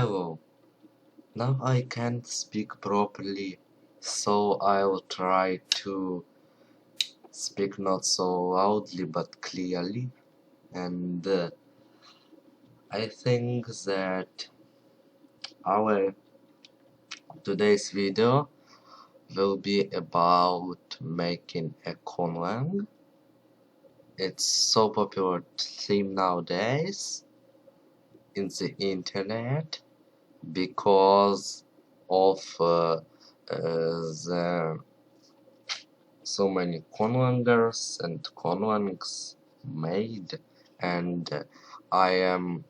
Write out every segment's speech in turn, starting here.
Hello. Now I can't speak properly, so I'll try to speak not so loudly but clearly. And I think that our today's video will be about making a Conlang. It's so popular theme nowadays in the internet because of the so many conlangers and conlangs made, and I am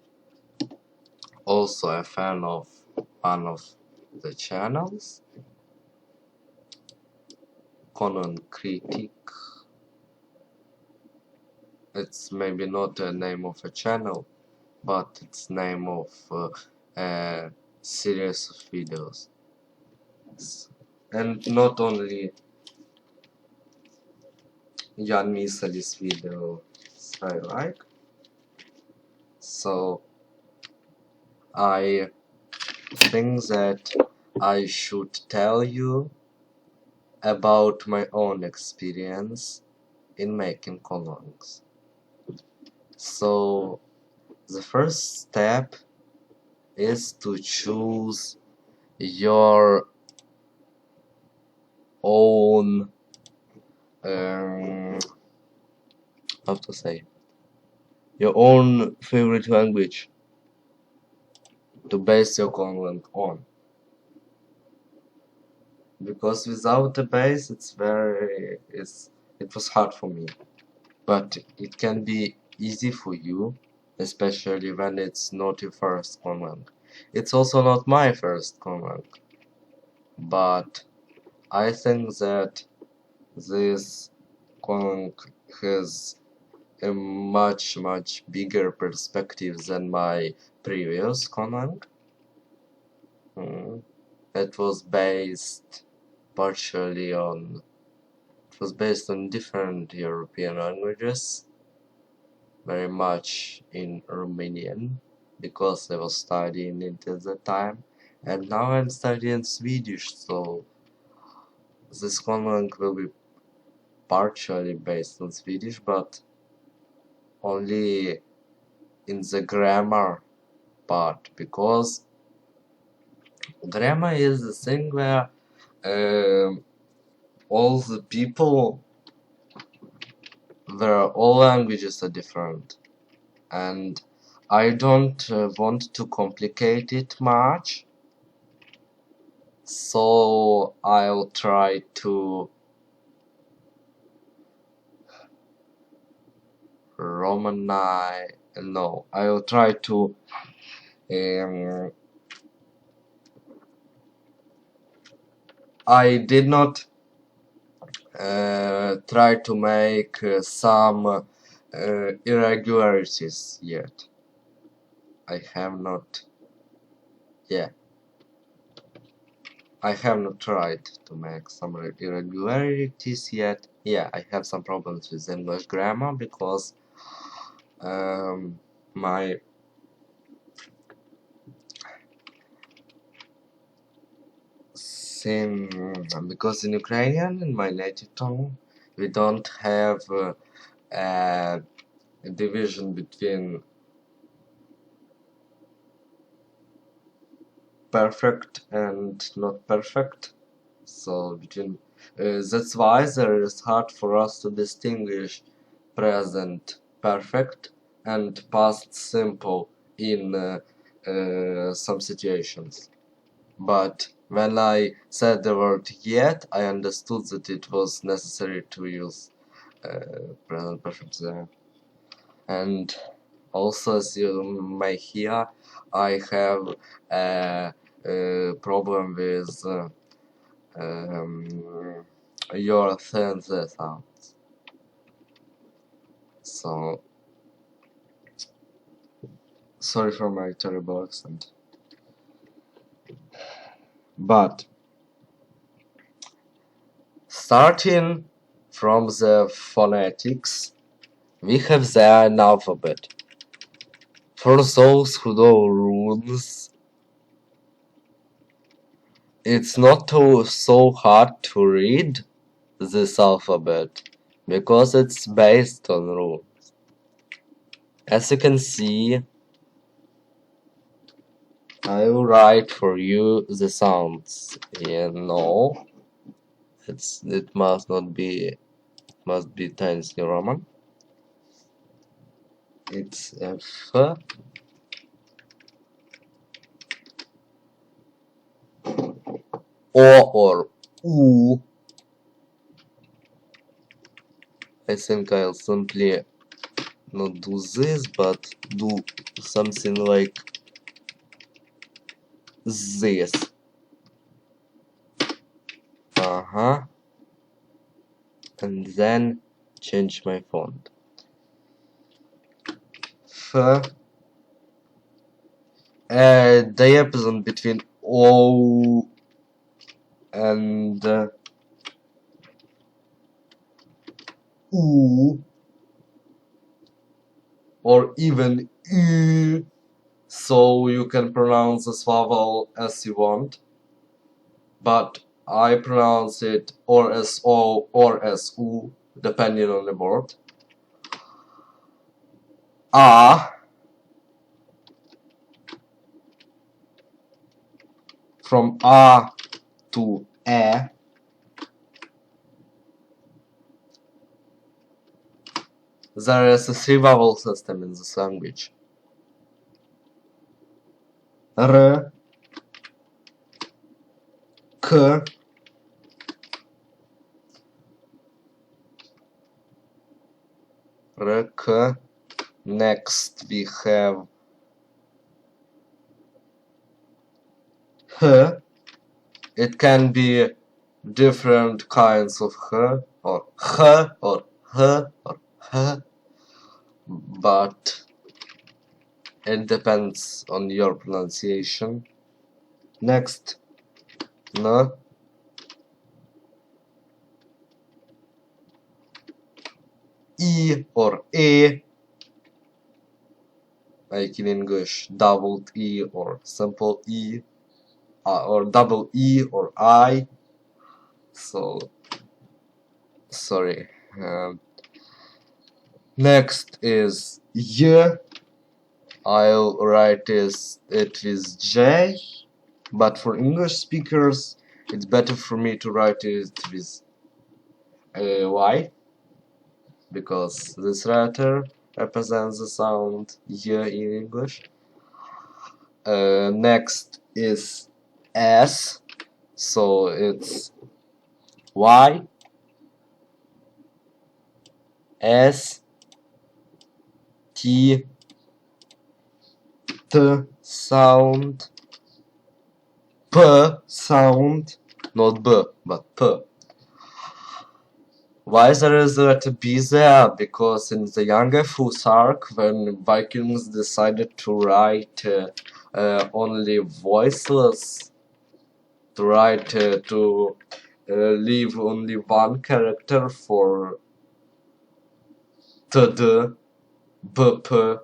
also a fan of one of the channels, Conlang Critic. It's maybe not a name of a channel, but it's name of a series of videos. And not only Jan Misali's video I like, so I think that I should tell you about my own experience in making conlangs. So the first step is to choose your own how to say, your own favorite language to base your conlang on, because without a base it was hard for me, but it can be easy for you, especially when it's not your first conlang. It's also not my first conlang, but I think that this conlang has a much bigger perspective than my previous conlang. It was based partially on different European languages, very much in Romanian, because I was studying it at the time, and now I'm studying Swedish, so this conlang will be partially based on Swedish, but only in the grammar part, because grammar is the thing where all the people, where all languages are different, and I don't want to complicate it much, so I'll try to I'll try to I did not try to make some irregularities yet. I have not tried to make some irregularities yet. Yeah, I have some problems with English grammar because because in Ukrainian, in my native tongue, we don't have a division between perfect and not perfect. So between that's why it's hard for us to distinguish present perfect and past simple in some situations. But when I said the word yet, I understood that it was necessary to use present perfect there. And also, as you may hear, I have a problem with your thin sounds. So, sorry for my terrible accent. But starting from the phonetics, we have the alphabet. For those who know runes, it's not so hard to read this alphabet because it's based on rules. As you can see, I will write for you the sounds. Yeah, no, it must not be. It must be Times New Roman. It's F, O or U. I think I'll simply not do this, but do something like this. And then change my font. F. Diapason between O and U, or even U, so you can pronounce this vowel as you want, but I pronounce it or as O or as U, depending on the word. A. From A to E. There is a three-vowel system in this language. R, K, R, K. Next we have H. It can be different kinds of H, or H, or H, or H, but it depends on your pronunciation. Next, N, E or E, like in English, doubled E or simple E, or double E or I. So, sorry. Next is Y. I'll write it with J, but for English speakers, it's better for me to write it with Y, because this letter represents the sound Y in English. Next is S, so it's Y, S, T, T sound, P sound, not B, but P. Why there is the letter B there? Because in the younger Fusark, when Vikings decided to write only voiceless, to leave only one character for TD, BP,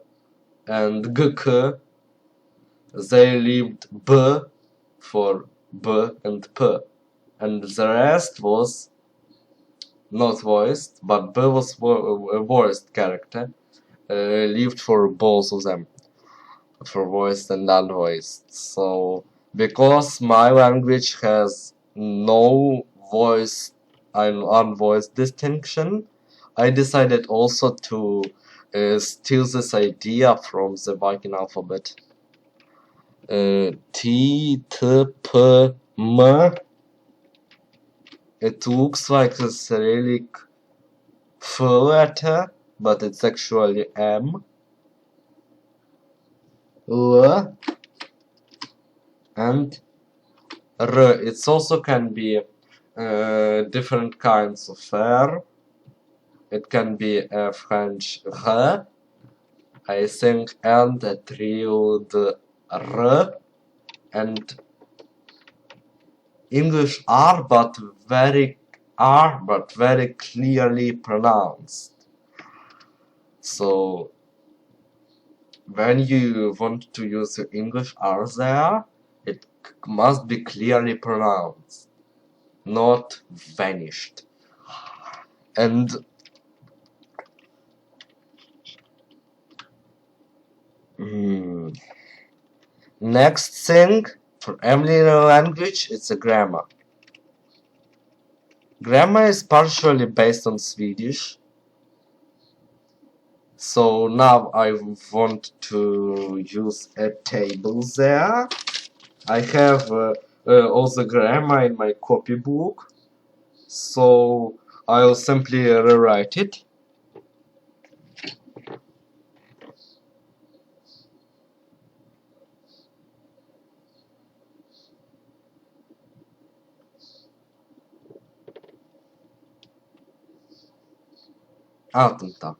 and GK, they left B for B and P, and the rest was not voiced, but B was a voiced character, left for both of them, for voiced and unvoiced. So, because my language has no voiced and unvoiced distinction, I decided also to steal this idea from the Viking alphabet. T, T, P, M. It looks like a Cyrillic F letter, but it's actually M. L and R. It also can be different kinds of R. It can be a French R, I think, and a trioed R, and English R, but very clearly pronounced. So when you want to use the English R there, it must be clearly pronounced, not vanished. And next thing for every language, it's a grammar. Grammar is partially based on Swedish. So now I want to use a table there. I have all the grammar in my copybook. So I'll simply rewrite it. Atenta.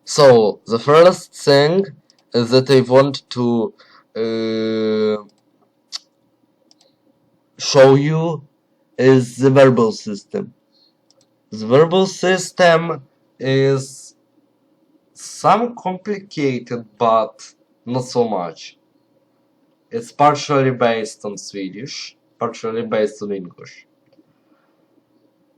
So the first thing is that I want to show you is the verbal system. The verbal system is some complicated, but not so much. It's partially based on Swedish, partially based on English.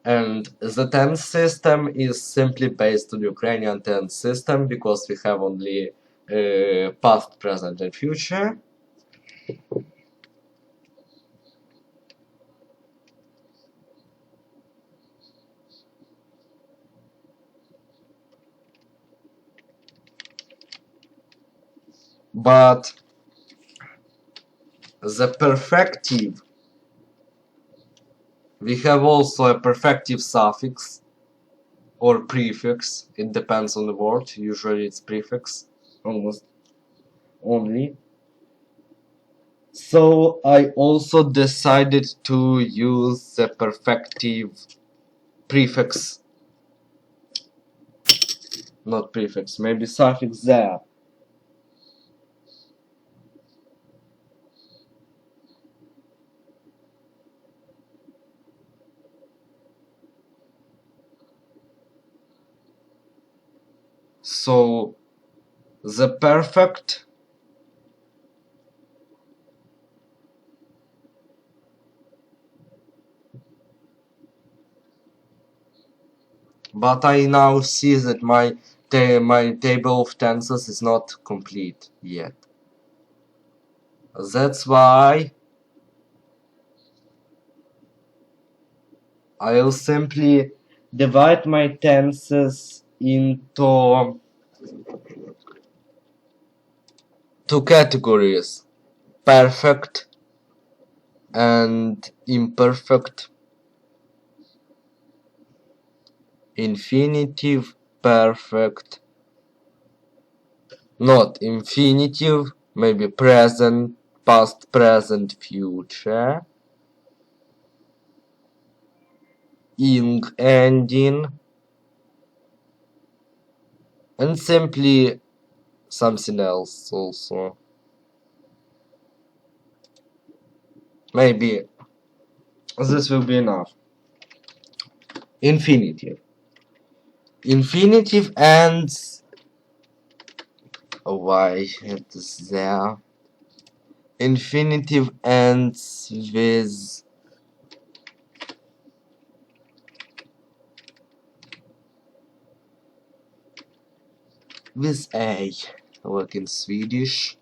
And the tense system is simply based on Ukrainian tense system because we have only past, present, and future. But the perfective, we have also a perfective suffix or prefix, it depends on the word, usually it's prefix, almost only. So I also decided to use the perfective prefix, not prefix, maybe suffix there. So the perfect but I now see that my table of tenses is not complete yet. That's why I'll simply divide my tenses into two categories: perfect and imperfect, infinitive, perfect, not infinitive, maybe present, past, present, future, ing ending, and simply something else also. Maybe this will be enough. Infinitive. Infinitive ends. Oh, why it is there? Infinitive ends with a, like in Swedish.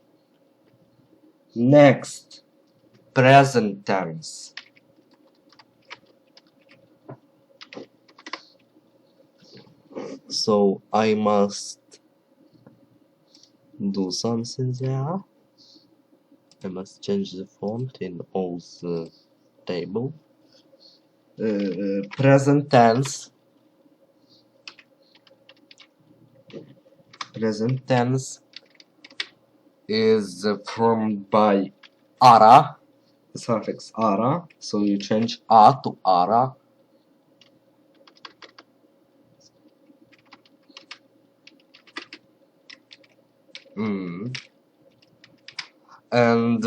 Next, present tense. So I must do something there. I must change the font in all the table. Present tense. Present tense is formed by ara, the suffix ara, so you change a to ara. And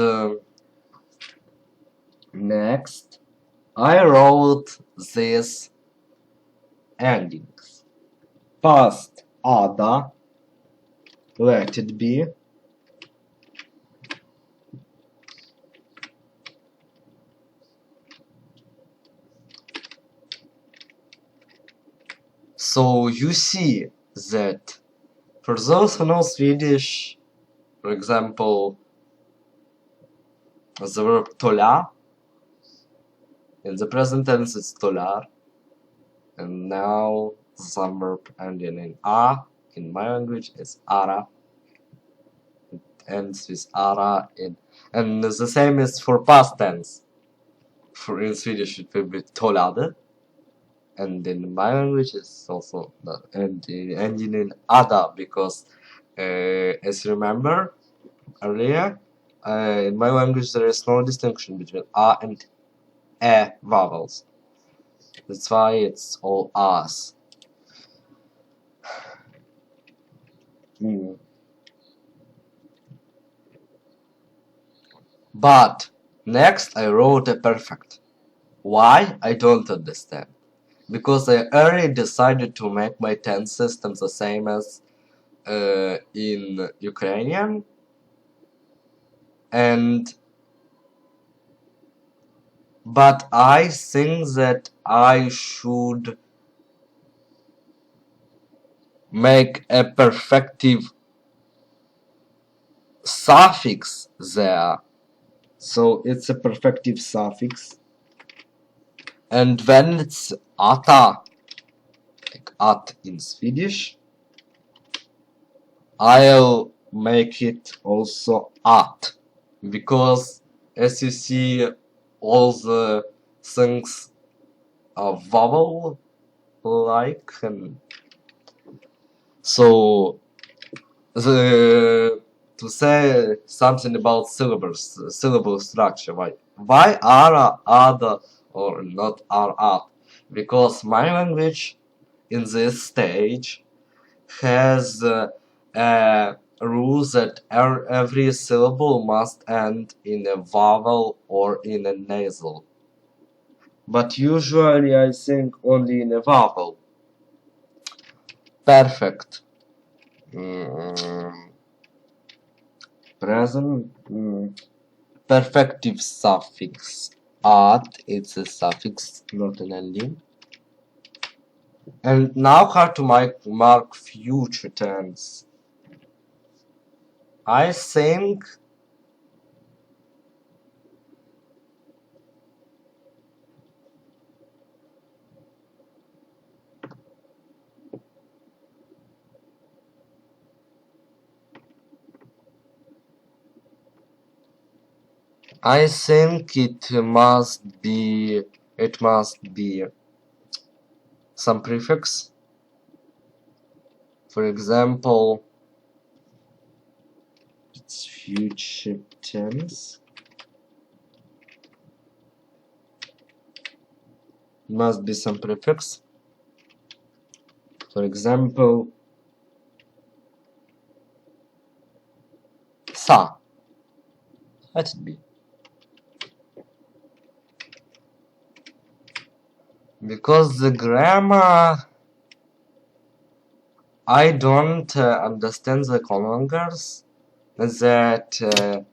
next, I wrote these endings. Past ada, let it be. So you see that for those who know Swedish, for example, the verb tola, in the present tense it's tolar, and now some verb ending in a, in my language is ara, it ends with ara, and the same is for past tense. For in Swedish it will be tolade, and in my language it's also ending in ada, because as you remember earlier, in my language there is no distinction between a and e vowels. That's why it's all a's. But next I wrote a perfect. Why? I don't understand. Because I already decided to make my tense system the same as in Ukrainian, but I think that I should make a perfective suffix there. So it's a perfective suffix, and when it's ata, like at in Swedish, I'll make it also at, because as you see, all the things are vowel like, and so to say something about syllable structure, why are other or not are at? Because my language in this stage has a rule that every syllable must end in a vowel or in a nasal. But usually I think only in a vowel. Perfect. Present. Perfective suffix at, it's a suffix, not an ending. And now how to mark future tense. I think it must be some prefix. For example, it's future tense. Must be some prefix. For example, sa. Let it be. Because the grammar, I don't understand the Conlangers that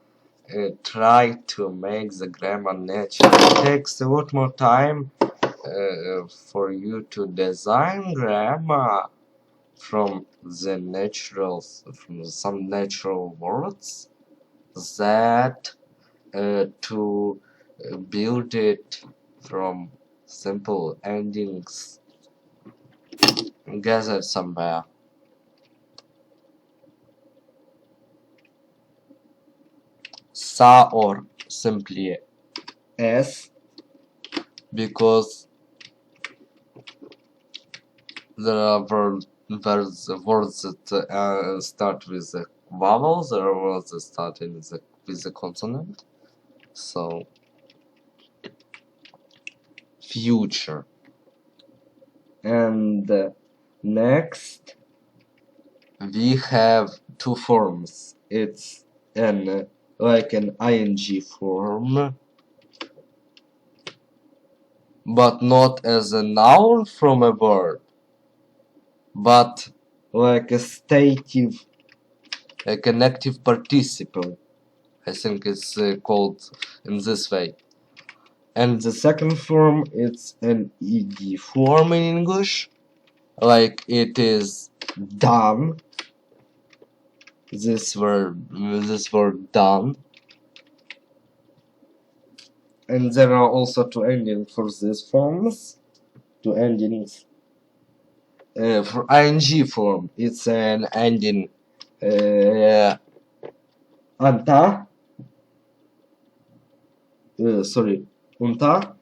try to make the grammar natural. It takes a lot more time for you to design grammar from some natural words that to build it from simple endings gathered somewhere. Sa or simply s, because there are words that start with a vowel, there are words that start with a consonant. So future. And next we have two forms. It's like an ing form, but not as a noun from a verb, but like a stative, like an active participle. I think it's called in this way. And the second form, it's an ed form in English, like it is done. This word done. And there are also two endings for these forms. Two endings. For ing form, it's an ending anta. Sorry, unta.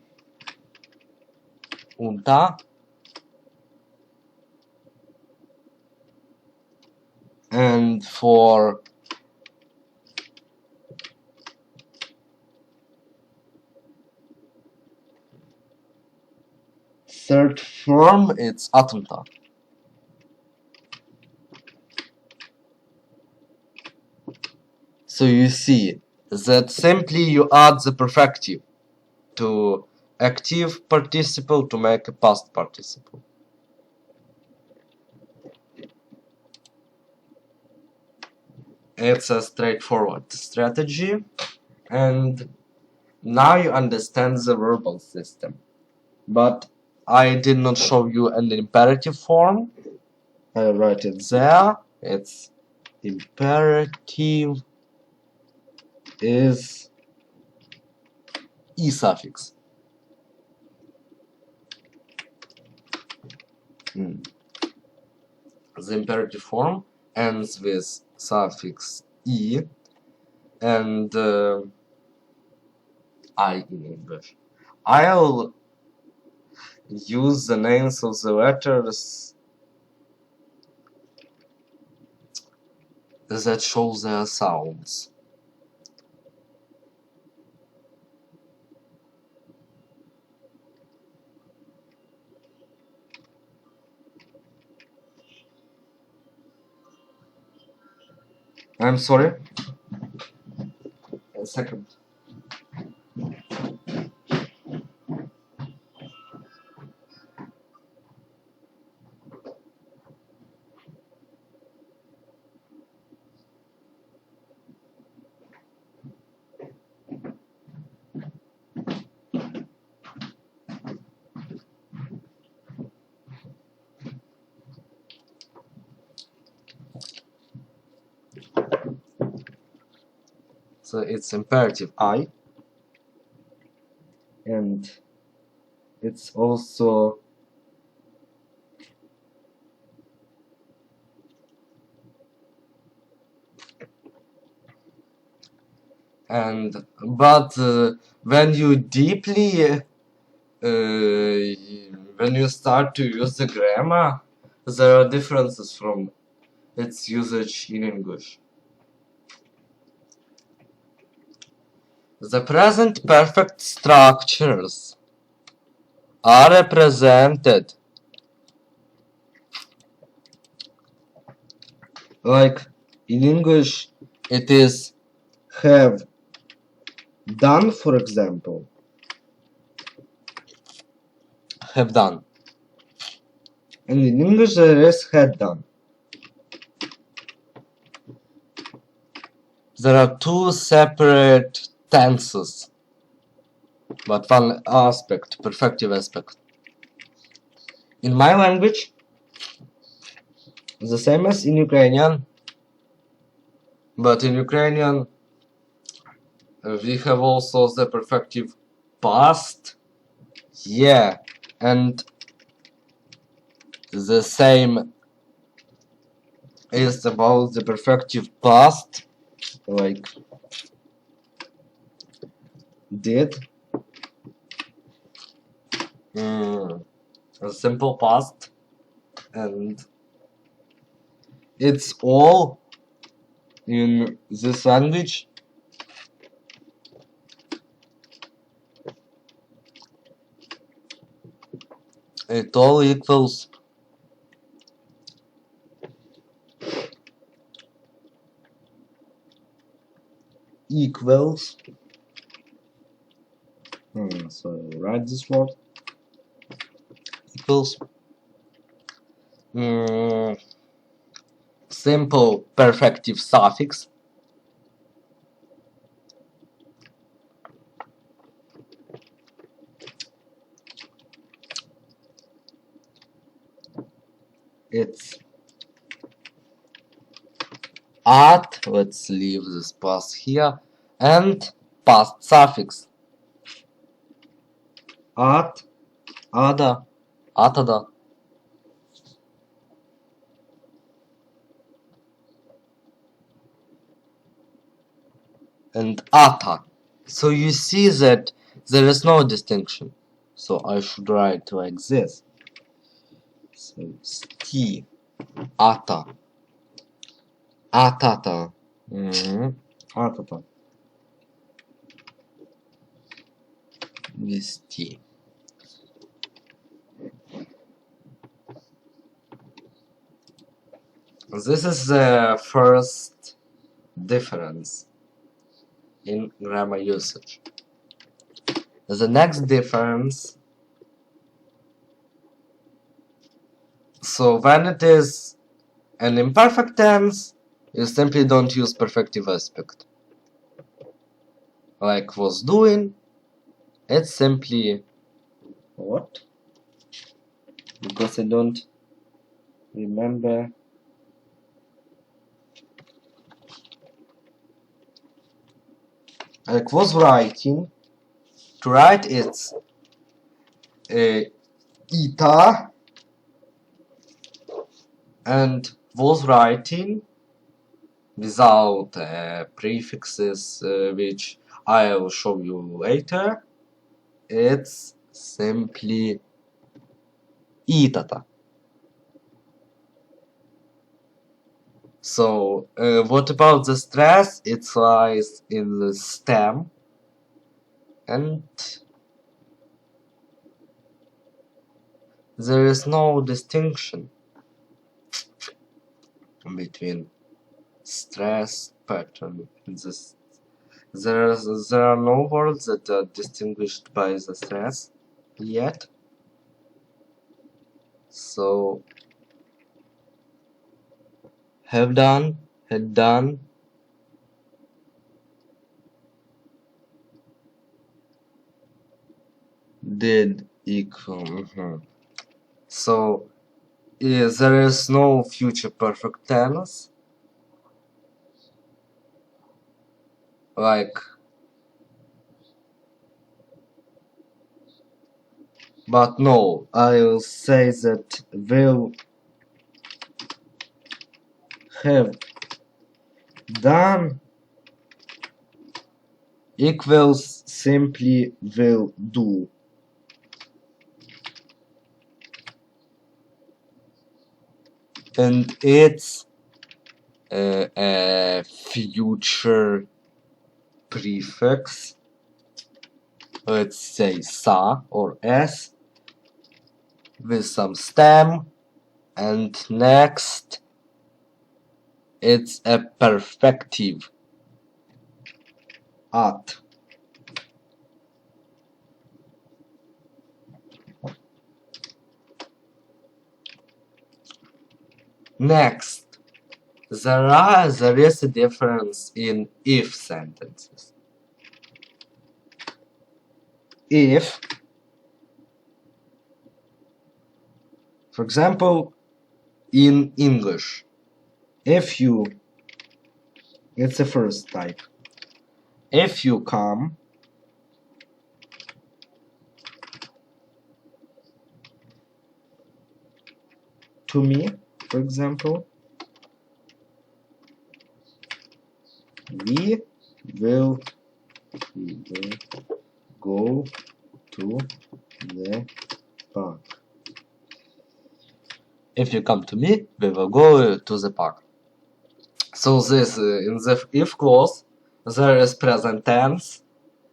And for third form, it's atunta. So you see that simply you add the perfective to active participle to make a past participle. It's a straightforward strategy, and now you understand the verbal system. But I did not show you an imperative form. I write it there. It's imperative is e suffix. The imperative form ends with suffix e and I in English. I'll use the names of the letters that show their sounds. I'm sorry. A second. So it's imperative I, and it's also but when you deeply when you start to use the grammar, there are differences from its usage in English. The present perfect structures are represented like in English it is have done, for example. Have done. And in English there is had done. There are two separate tenses, but one aspect, perfective aspect. In my language, the same as in Ukrainian, but in Ukrainian we have also the perfective past, yeah, and the same is about the perfective past, like did, a simple past, and it's all in this language. It all equals so write this word equals simple perfective suffix it's at, let's leave this past here, and past suffix at, ada, atada, and ata. So you see that there is no distinction. So I should write like this. So sti, ata, atata, atata, with t. This is the first difference in grammar usage. The next difference, so when it is an imperfect tense, you simply don't use perfective aspect. Like was doing, it's simply what? Because I don't remember. Like was writing. To write it's ita, and was writing without prefixes, which I'll show you later. It's simply itata. So what about the stress? It lies in the stem, and there is no distinction between stress pattern and this. There are no words that are distinguished by the stress yet. So have done, had done, did equal. So there is no future perfect tense. Like, but no, I'll say that will have done equals simply will do. And it's a future prefix, let's say sa or s, with some stem, and next it's a perfective at. Next, there is a difference in if sentences. If, for example, in English, if you, it's the first type. If you come to me, for example, we will go to the park. If you come to me, we will go to the park. So this in the if clause there is present tense,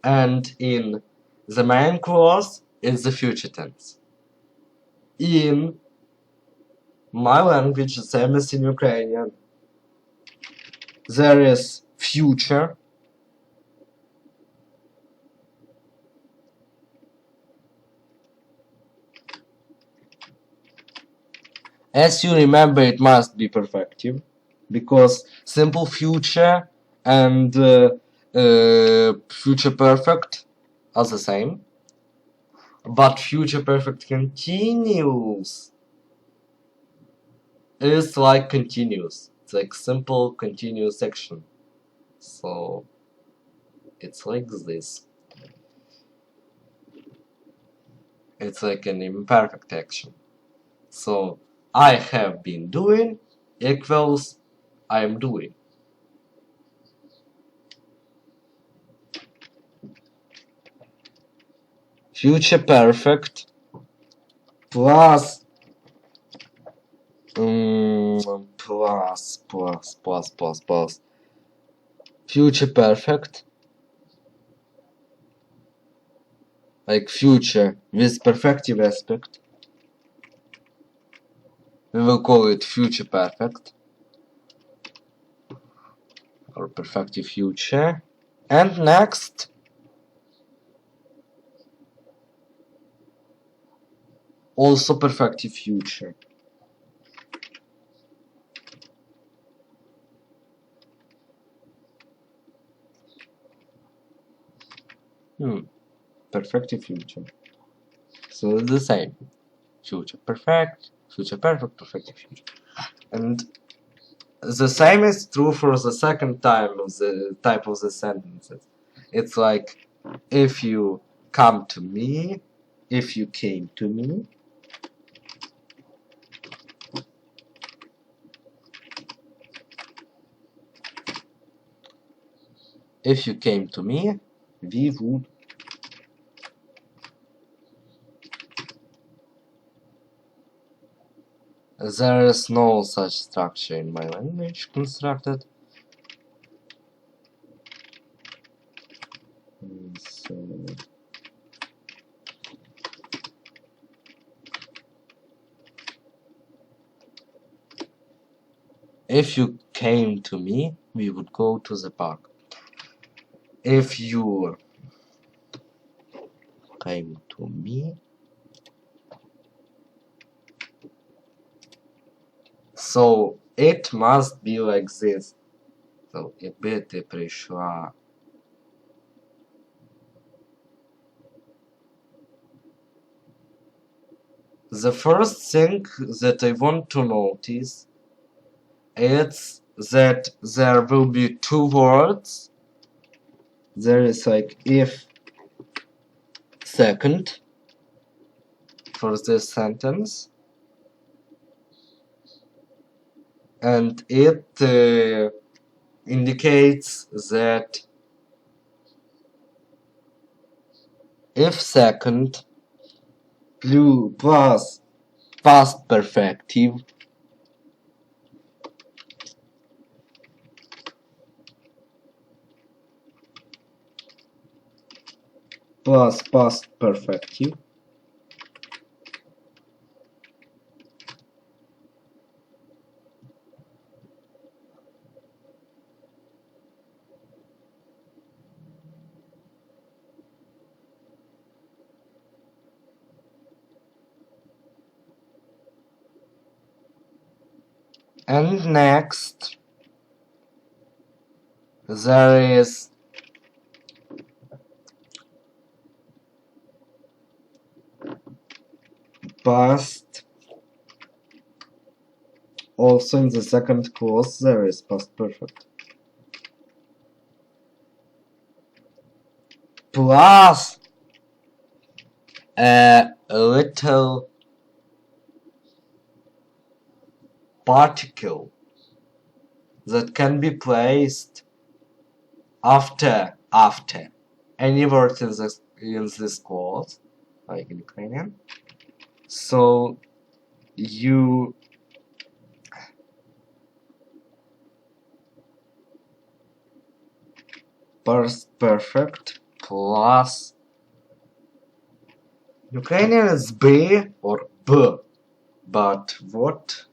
and in the main clause it's the future tense. In my language, the same as in Ukrainian, there is future, as you remember, it must be perfective, because simple future and future perfect are the same, but future perfect continuous is like continuous. It's like simple continuous action. So it's like this. It's like an imperfect action. So I have been doing equals I am doing. Future perfect plus plus future perfect, like future with perfective aspect. We will call it future perfect or perfective future. And next, also perfective future. Perfective future. So it's the same. Future perfect, perfective future. And the same is true for the second time of the type of the sentences. It's like if you come to me, if you came to me, if you came to me, we would. There is no such structure in my language constructed. So if you came to me, we would go to the park. If you came to me, so it must be like this. So, якби ти прийшла. The first thing that I want to notice is that there will be two words. There is like if second for this sentence, and it indicates that if second plus past perfective plus past perfective and next there is past. Also in the second clause there is past perfect plus a little particle that can be placed after any word in this clause, like in Ukrainian. So you past perfect plus Ukrainian is B or B, but what?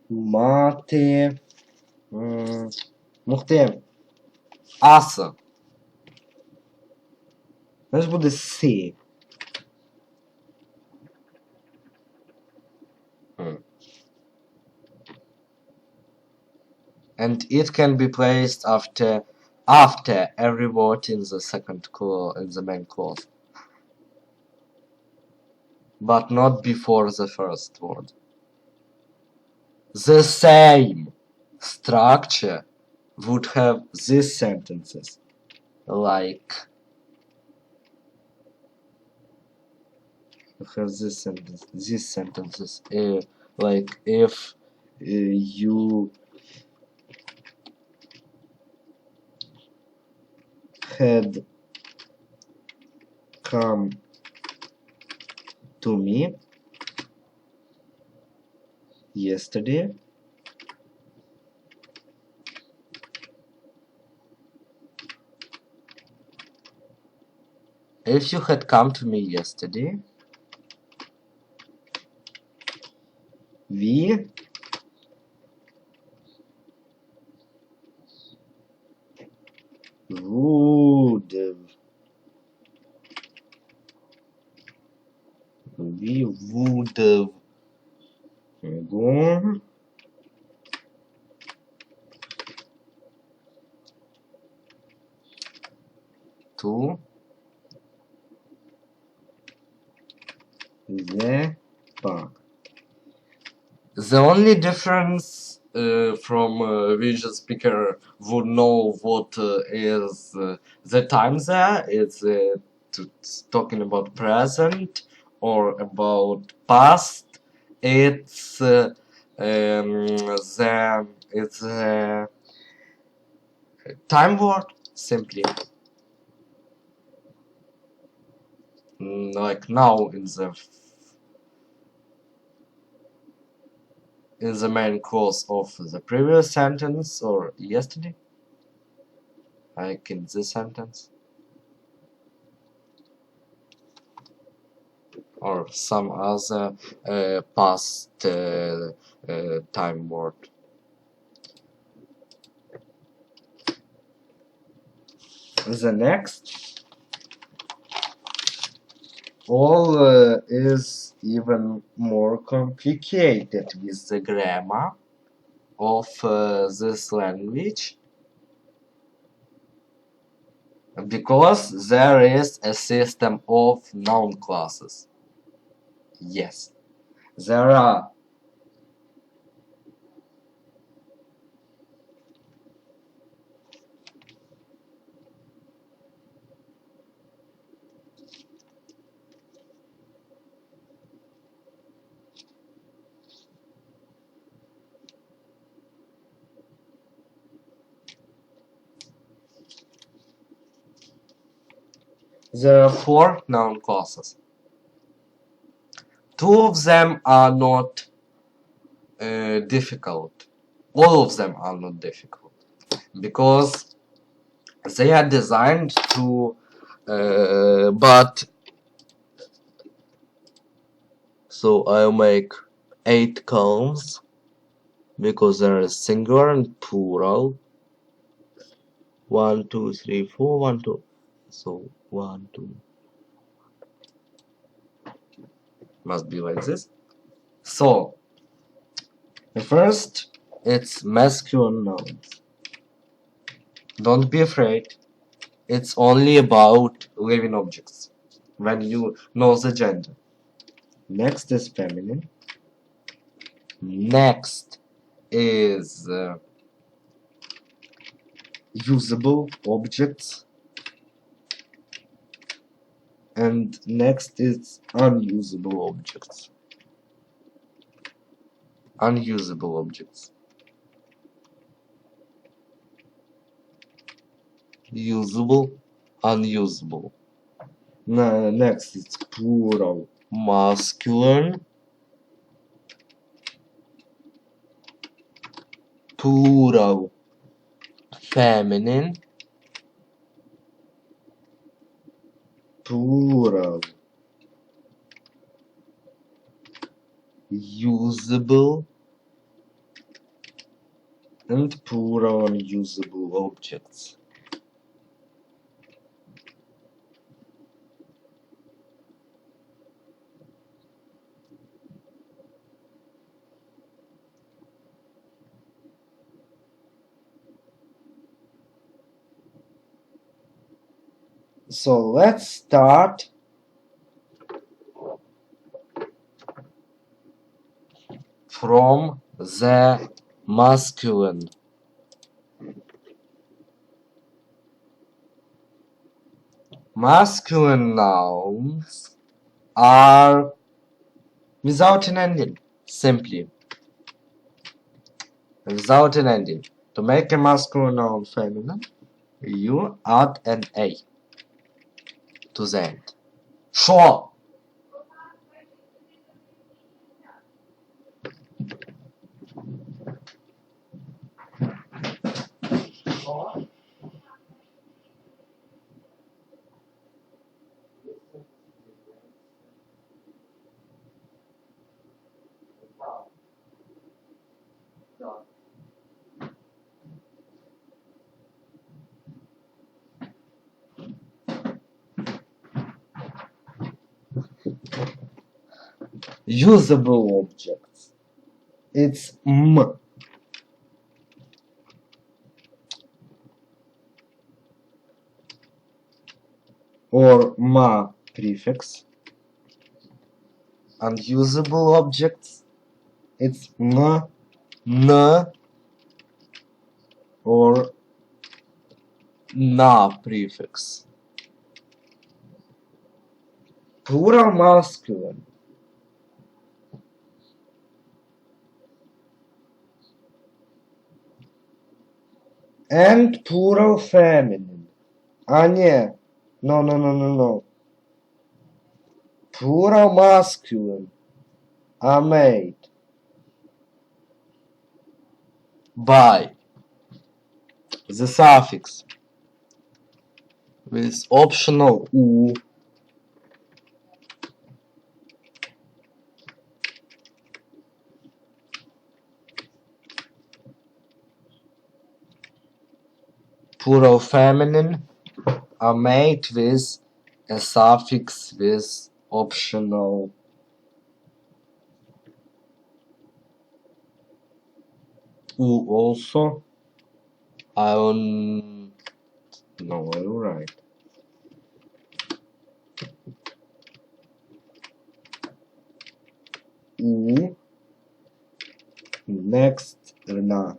Мати. Мухти. Аса. Значить буде Сі. And it can be placed after after every word in the second clause, in the main clause, but not before the first word. The same structure would have these sentences, like these sentences, like if you had come to me yesterday, if you had come to me yesterday, we would have gone to the park. The only difference from visual speaker would know what is the time there. It's talking about present or about past. It's the time word simply. Like now in the main clause of the previous sentence or yesterday, like in this sentence, or some other past time word. The next, all is even more complicated with the grammar of this language, because there is a system of noun classes. Yes, there are four noun classes. Two of them are not difficult. All of them are not difficult because they are designed to but so I'll make 8 columns because there is singular and plural. 1 2 3 4 1 2, so 1 2 must be like this. So the first, it's masculine nouns. Don't be afraid, it's only about living objects when you know the gender. Next is feminine. Next is usable objects. And next is unusable objects. Unusable objects. Usable, unusable. Next is plural. Masculine, plural. Feminine, plural. Usable and plural unusable objects. So let's start from the masculine. Masculine nouns are without an ending, simply without an ending. To make a masculine noun feminine, you add an A to the end. Sure. Usable objects. It's m. Or ma prefix. Unusable objects. It's n, n, or na prefix. Plural masculine. And plural feminine. Не. No. Plural masculine are made by the suffix with optional u, plural feminine are made with a suffix with optional u also. No, you're right. U. Next, na.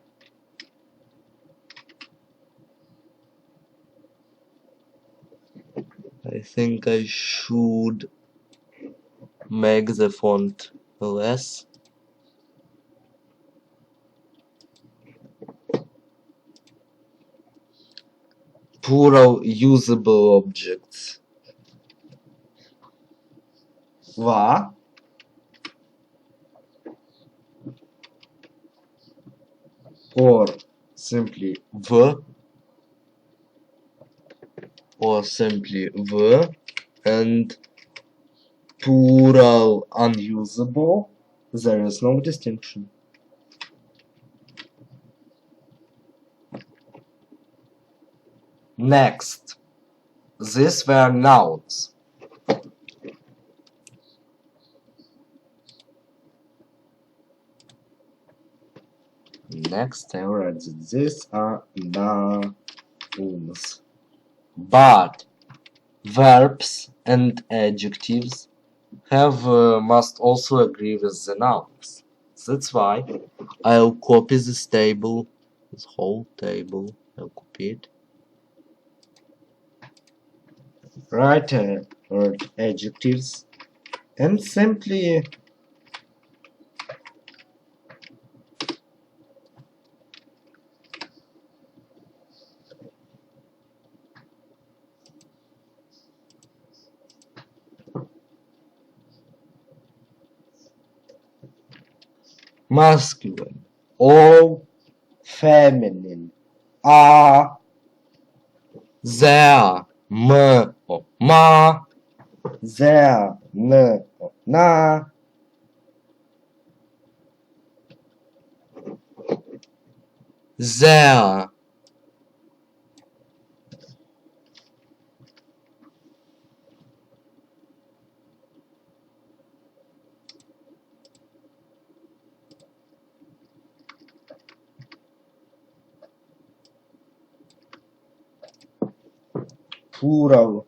I think I should make the font less. Plural usable objects. Va. Or simply v. Or simply v. And plural unusable, there is no distinction. Next, these were nouns. Next, I write that these are nouns. But verbs and adjectives must also agree with the nouns. That's why I'll copy this table, this whole table. I'll copy it. Write adjectives and simply masculine, all feminine, are, there, m or ma, there, n or na, there. Plural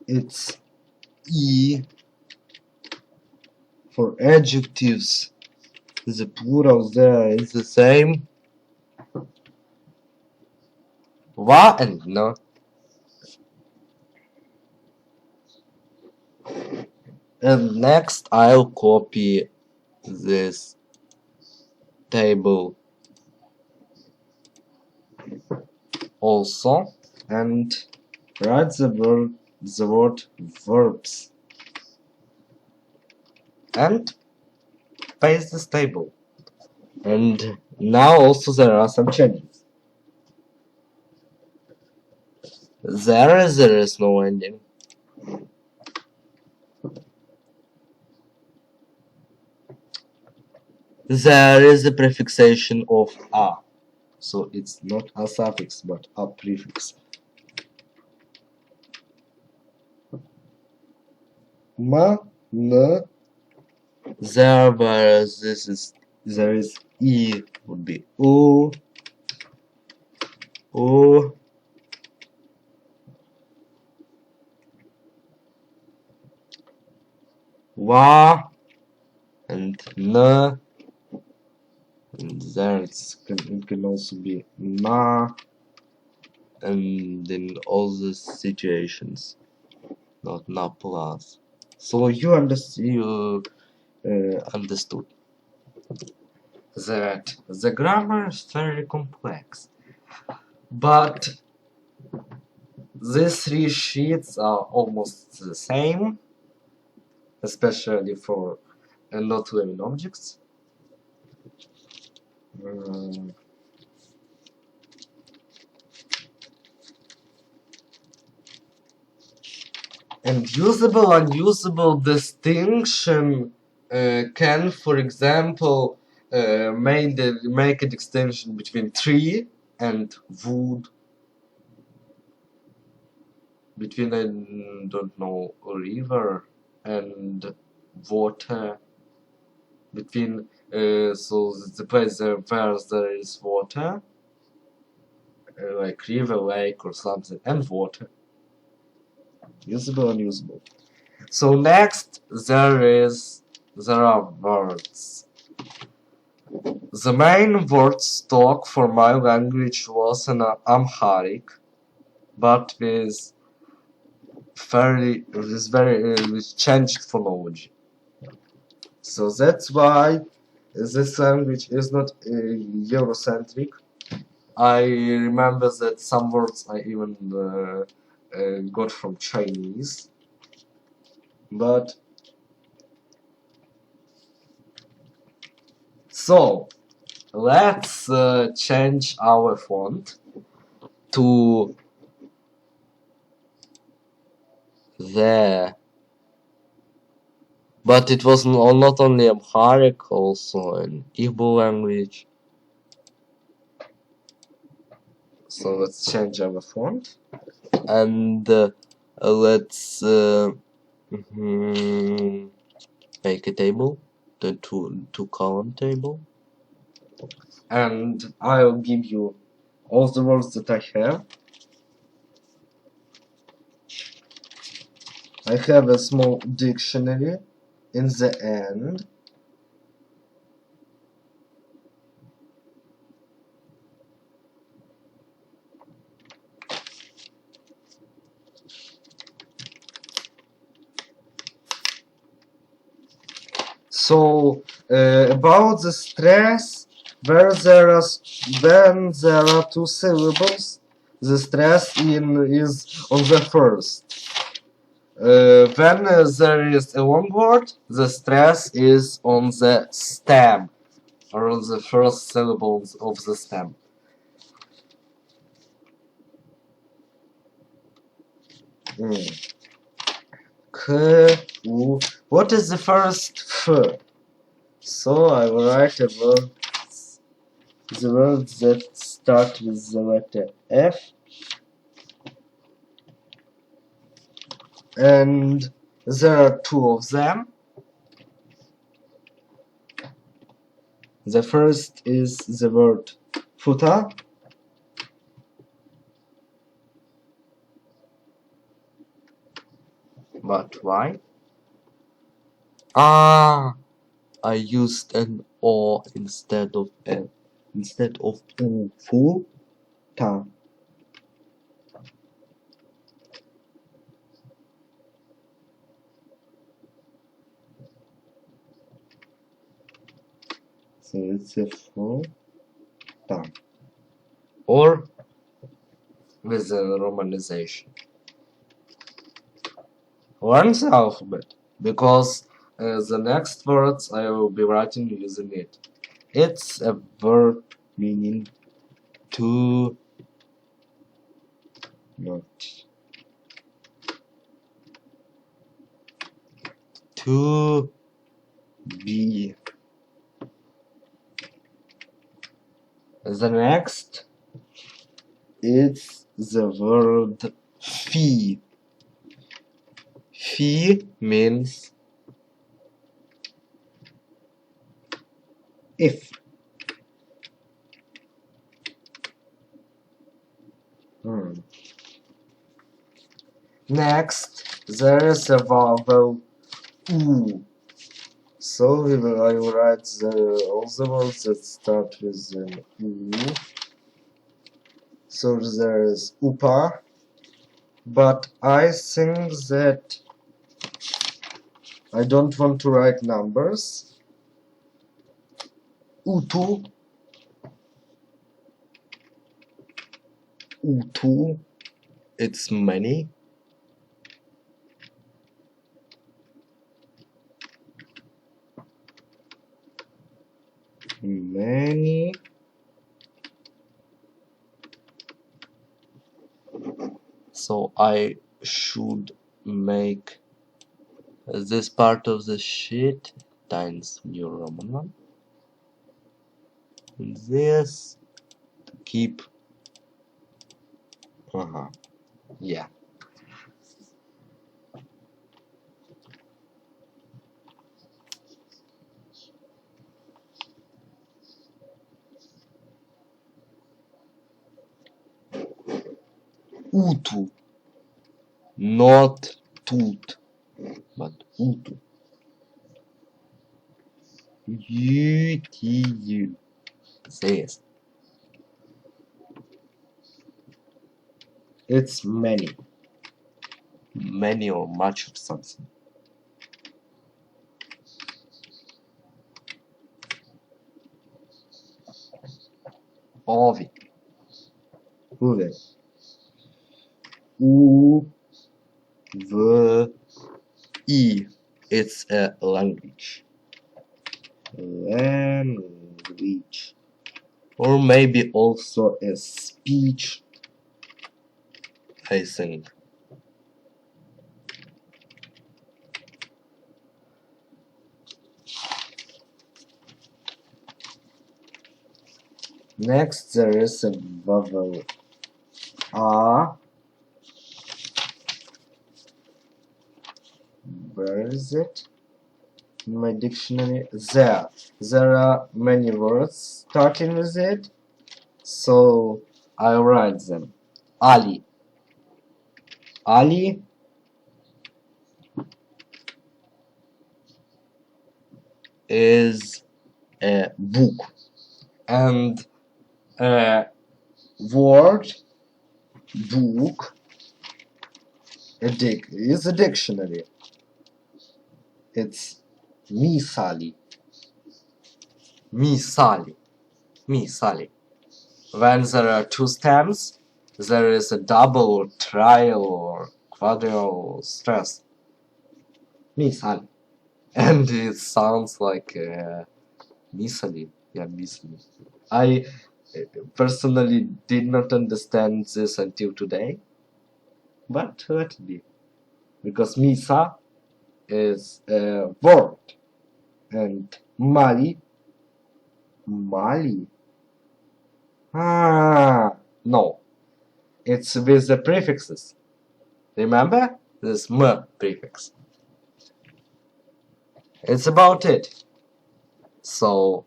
it's E. For adjectives, the plural there is the same. Va and no. And next I'll copy this table also and write the word verbs and paste this table. And now also there are some changes. There is no ending. There is a prefixation of a, so it's not a suffix but a prefix. Ma, n, there where there is e would be u, u, wa, and n. And there it can also be na, and in all the situations, not na plus. So you understood that the grammar is very complex, but these three sheets are almost the same, especially for not living objects. And usable unusable distinction can, for example, make a distinction between tree and wood, between I don't know river and water, between so the place where there is water, like river, lake or something, and water. Usable and unusable. So next there are words. The main word stock for my language was an Amharic, but with changed phonology. So that's why this language is not Eurocentric. I remember that some words I even got from Chinese, but so let's change our font to there. But it was not only Amharic, also an Igbo language. So let's change our font and let's make a table, the two column table, and I'll give you all the words that I have. I have a small dictionary in the end. So about the stress, when there are two syllables, the stress is on the first. When there is a long word, the stress is on the stem, or on the first syllables of the stem. What is the first f? So I will write a word, the words that start with the letter F, and there are two of them. The first is the word futa, But why? Ah, I used an O instead of N. Instead of U. Fu. Ta. So it's a fu. Ta. Or with a romanization. Learn the alphabet, because the next words I will be writing using it. It's a verb meaning to not to be. The next it's the word fee. Fee means if. Next, there is a vowel U. So I will write all the words that start with an U. So there is upa, but I think that I don't want to write numbers. Utu, utu, it's many. Many. So I should make this part of the sheet times New Roman one. And this to keep. Yeah. Utu. Not tut, but utu. UTU. This. It's many. Many or much of something. Ovi. Uve. U. V. E. It's a language. Language. Or maybe also a speech, I think. Next, there is a vowel A. Where is it? In my dictionary. There. There are many words starting with it, so I'll write them. Ali. Ali is a book, and a word book is a dictionary. It's misali. Misali. Misali. When there are two stems, there is a double or trial or quadruple stress. Misali. And it sounds like misali. Yeah, misali. I personally did not understand this until today, but let it be. Because misa is a word, and Mali. No, it's with the prefixes. Remember this m prefix. It's about it. So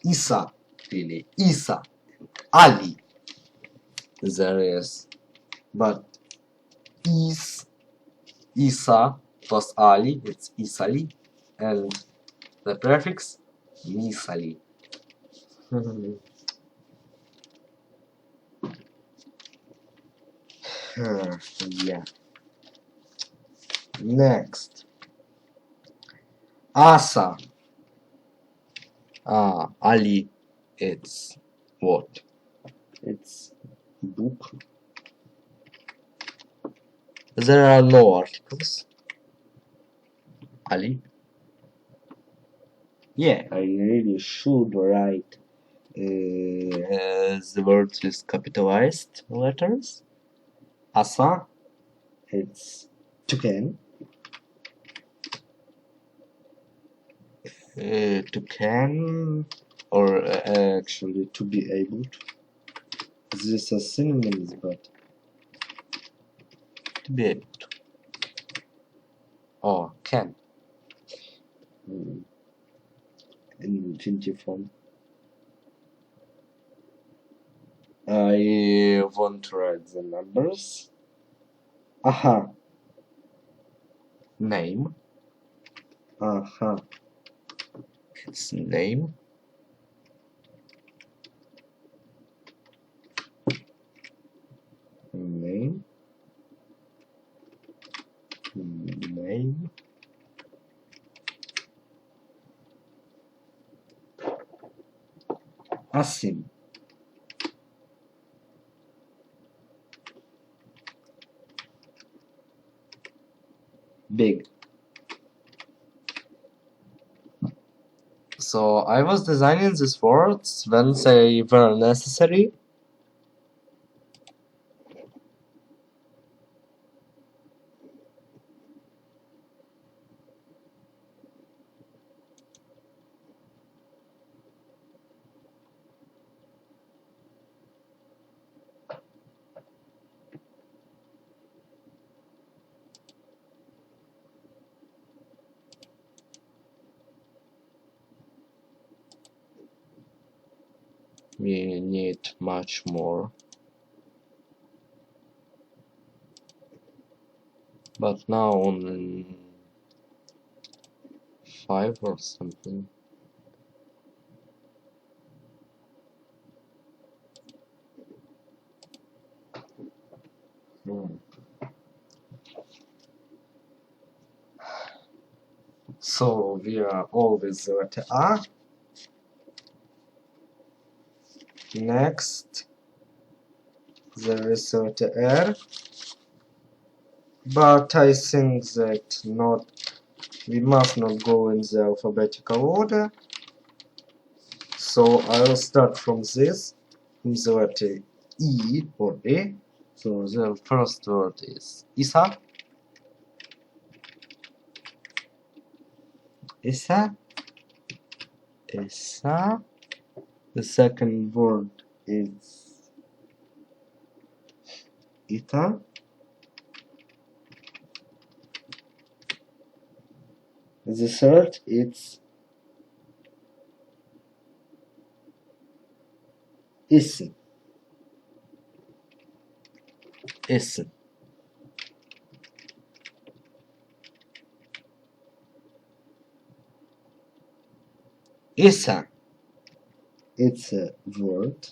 Isa, really, Isa, Ali. There is, but is Isa plus Ali, it's Isali, and the prefix Misali. Yeah. Next, Asa. Ali, it's what? It's book. There are no articles. Ali. Yeah, I really should write the words with capitalized letters. Asa, it's toucan. Toucan, or actually to be able to. These are synonyms, but to be able to. Oh, can. In infinitive form. I won't write the numbers. Aha. Name. Aha. It's name. Name. Name. Asim. Big. So I was designing these words when they were necessary. We need much more. But now only 5 or something. So we are always the letter A. Next, there is the letter R. But I think that we must not go in the alphabetical order. So I'll start from this, with the letter E or E. So the first word is Isa. Isa. Isa. The second word is Ita. The third is Isi. Isi. Isa. It's a word.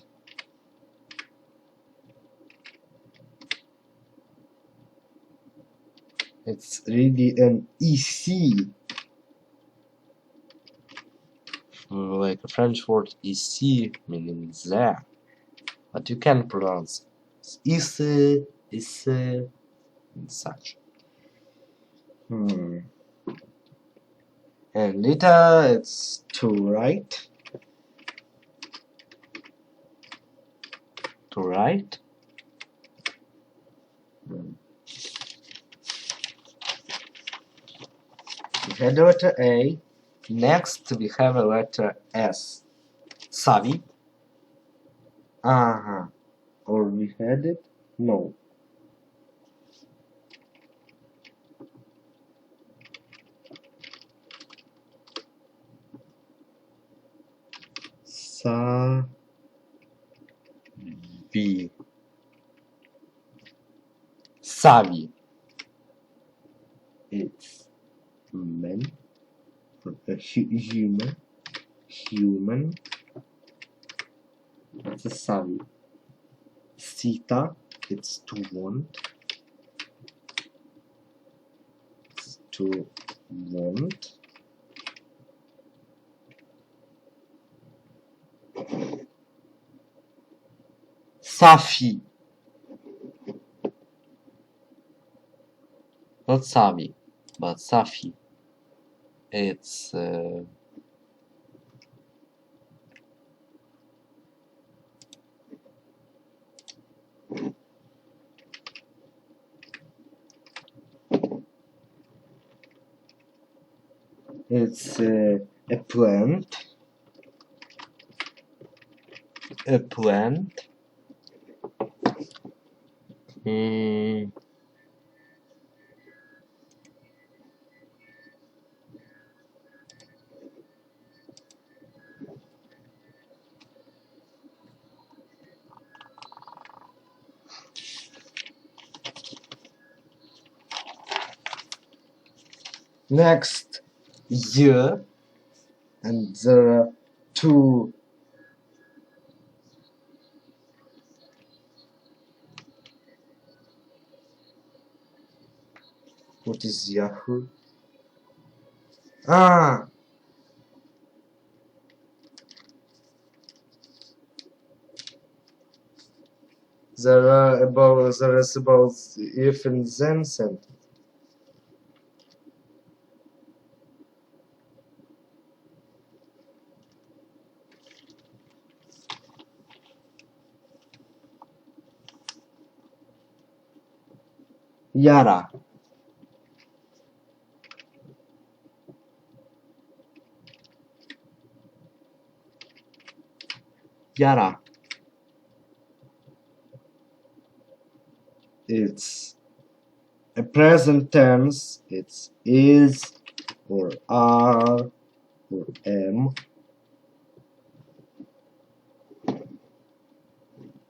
It's really an EC. Like a French word ici, meaning there. But you can pronounce ici, ici, and such. And later it's to write. To write. We had the letter A. Next we have a letter S. Savi. Or we had it? No. Savi. Savi. It's men, human. It's a savvy. Sita, it's to want. It's to want. Safi. Not Savi, but Safi. It's a plant. A plant. Next year, and there are two what is Yahoo? Ah, there is about if and then sentence. Yara. Yara. It's a present tense. It's is or are or am.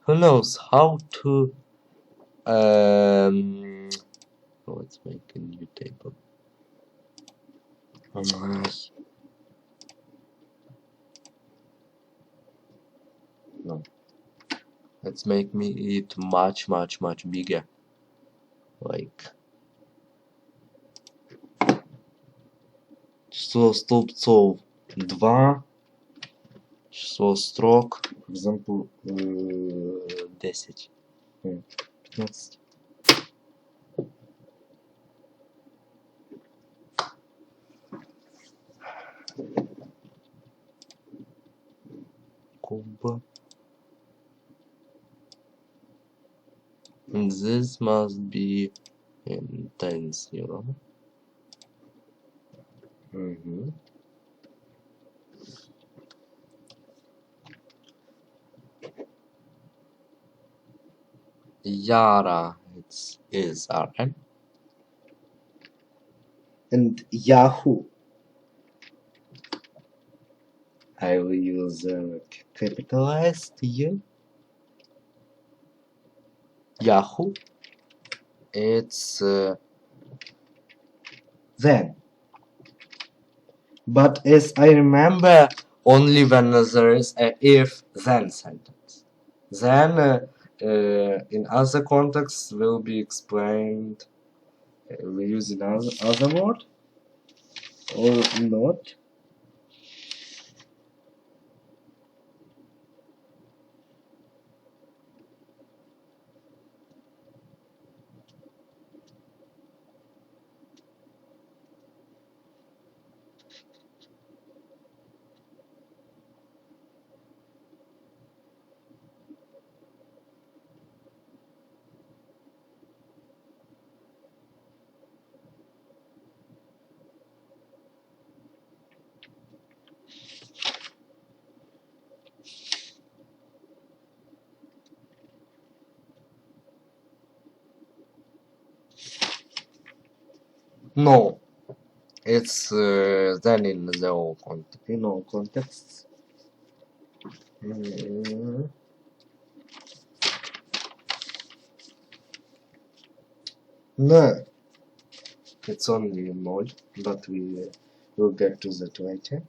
Who knows how to let's make a new table. No. Let's make me it much bigger. Like число столбцов 2, число строк, for example, 10, 15. Куб. And this must be in times 0. Yara, it's is RM. And Yahoo, I will use capitalized U. Yahoo, it's then. But as I remember, only when there is a if-then sentence. Then, in other contexts, will be explained. We use another word or not. No, it's then in the all context. In all contexts. No. It's only mode, but we will get to that later.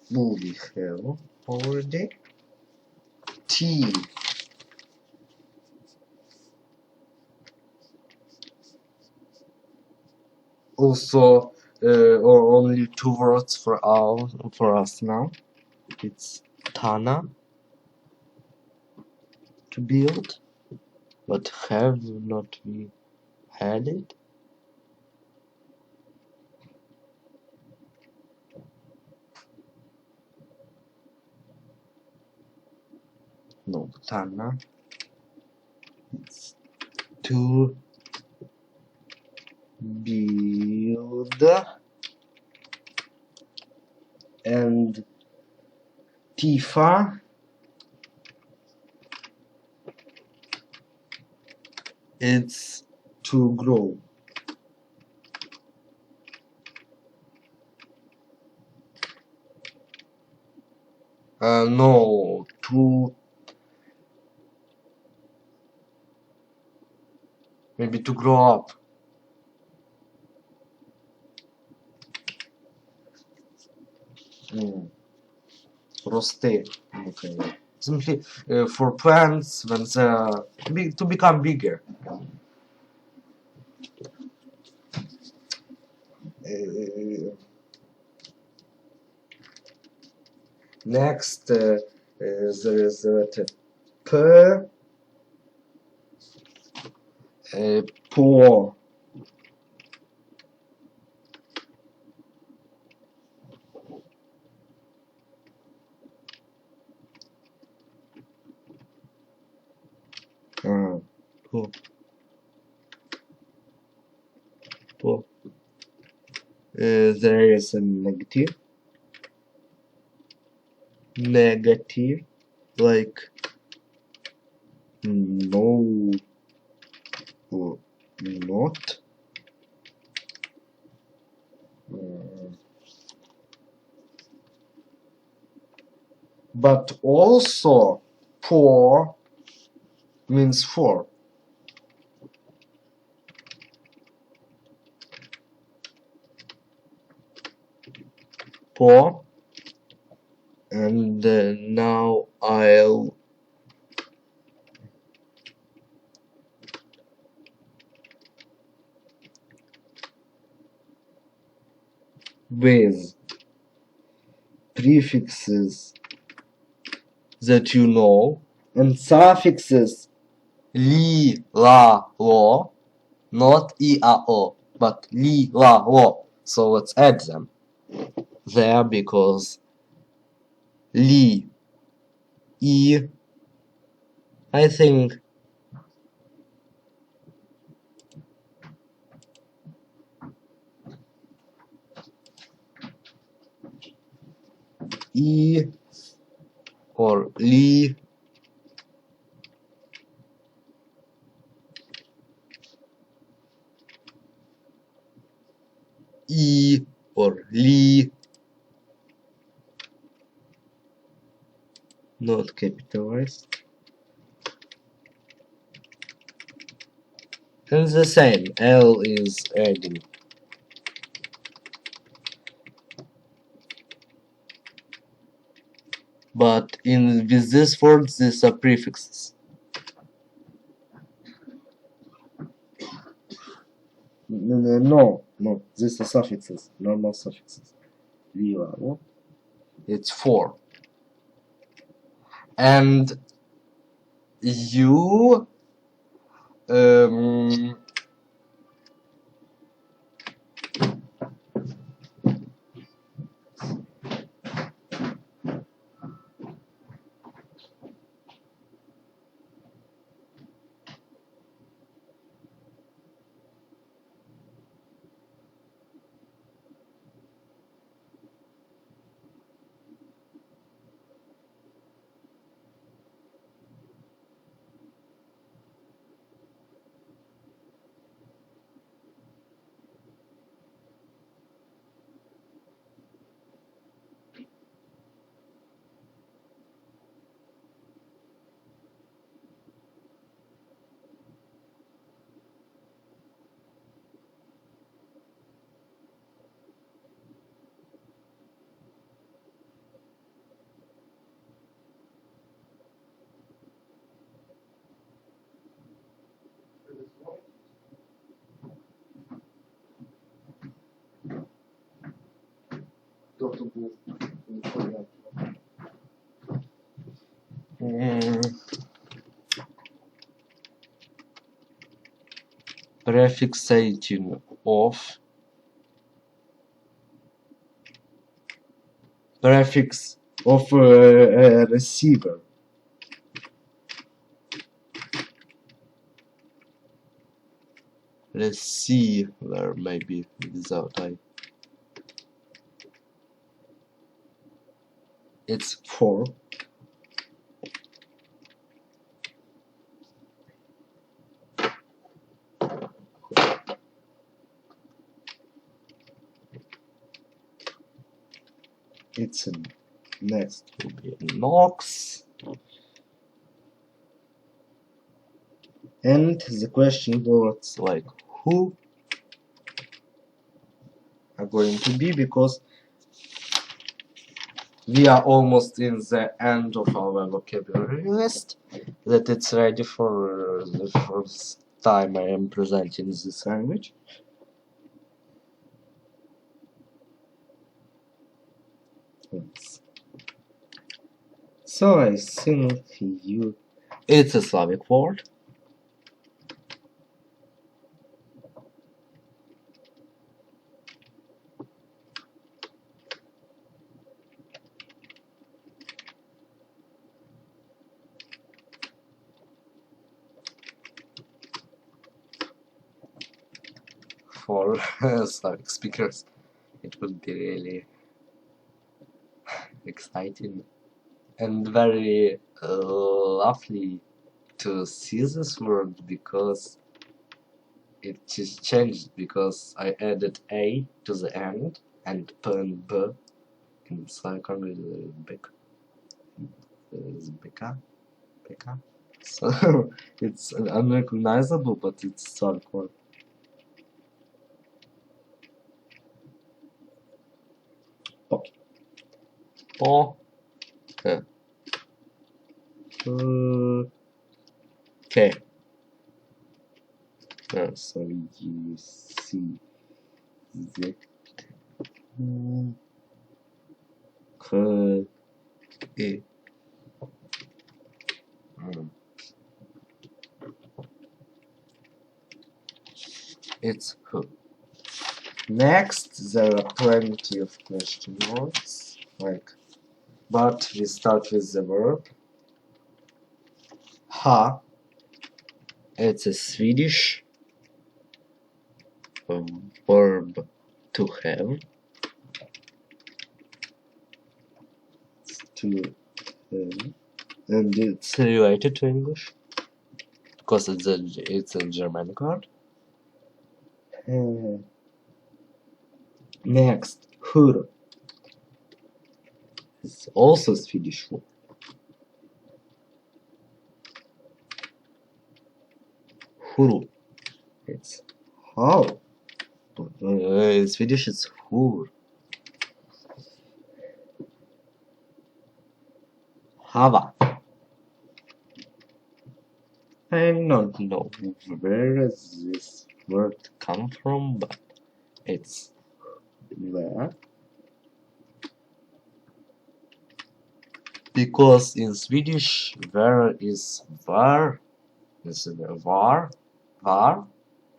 We have already T. Also, or only 2 words for us now. It's Tana to build, but have not we had it? No, Tana. It's to build, and Tifa, it's to grow. No, maybe to grow up. Рости. Okay. Simply for plants when to become bigger. Next, there is p, poor. Poor. Poor. There is a negative. Negative, like no or not. But also poor means for. Poor. And now I'll with prefixes that you know and suffixes li, la, lo, not I, a, o, but li, la, lo. So let's add them there because li, I think or li, or li, not capitalized. And the same, L is adding. But with these words, these are prefixes. No, these are suffixes, normal suffixes. It's 4. And you Prefixating of prefix of a receiver. Receiver, maybe without I. It's 4. It's a next will be a Nox. And the question words like who are going to be, because we are almost in the end of our vocabulary list, that it's ready for the first time I am presenting this language. Yes. So I think it's a Slavic word. For Slavic speakers, it would be really exciting and very lovely to see this word, because it just changed, because I added A to the end and P and B in Slavic language is Beka. So it's unrecognizable, but it's Slavic word. Okay. Okay. So you see that it's who. Next, there are plenty of question marks, but we start with the verb. Ha. It's a Swedish verb to have. And it's related to English, because it's a German word. Next, hur. It's also Swedish word. Huru. It's how. In Swedish it's hur. Hava. I don't know where does this word come from, but it's there. Because in Swedish there is var,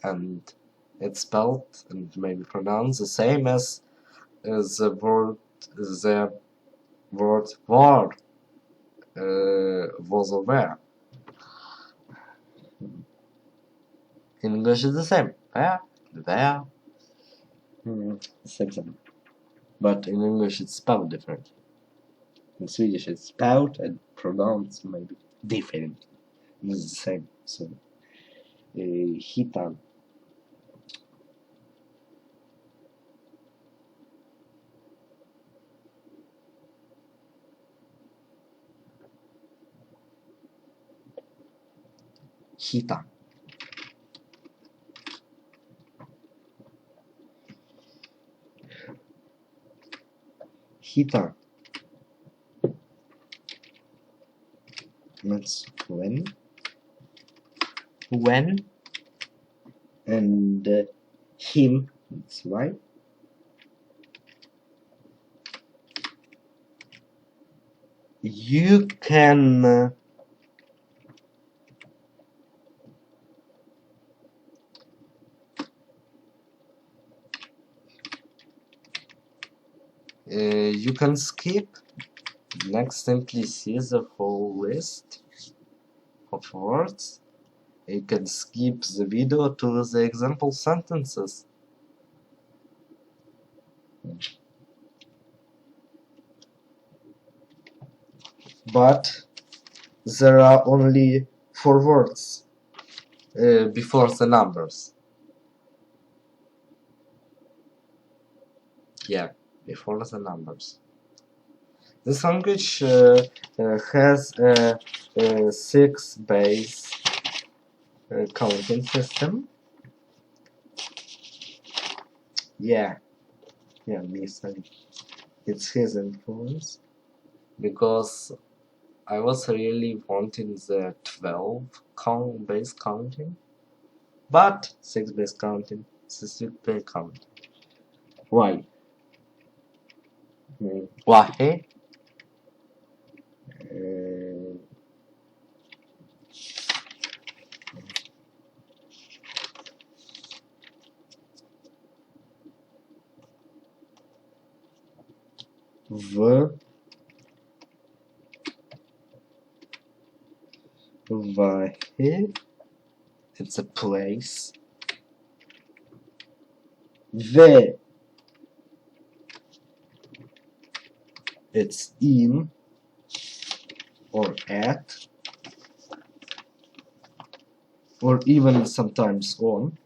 and it's spelled and maybe pronounced the same as the word var, was or were. In English is the same. There. Same. But in English it's spelled different. In Swedish it's spelled and pronounced maybe different. It's the same. So, hitan. Hitan. Hitan. That's when. And him, it's why. you can you can skip. Next, simply see the whole list of words. You can skip the video to the example sentences. But there are only 4 words before the numbers. Yeah, before the numbers. This language has a 6 base counting system. Yeah, listen. It's his influence because I was really wanting the 12 base counting, but 6 base counting is a 6 base counting. Why? Why? Why? It's a place. The it's in or at or even sometimes on.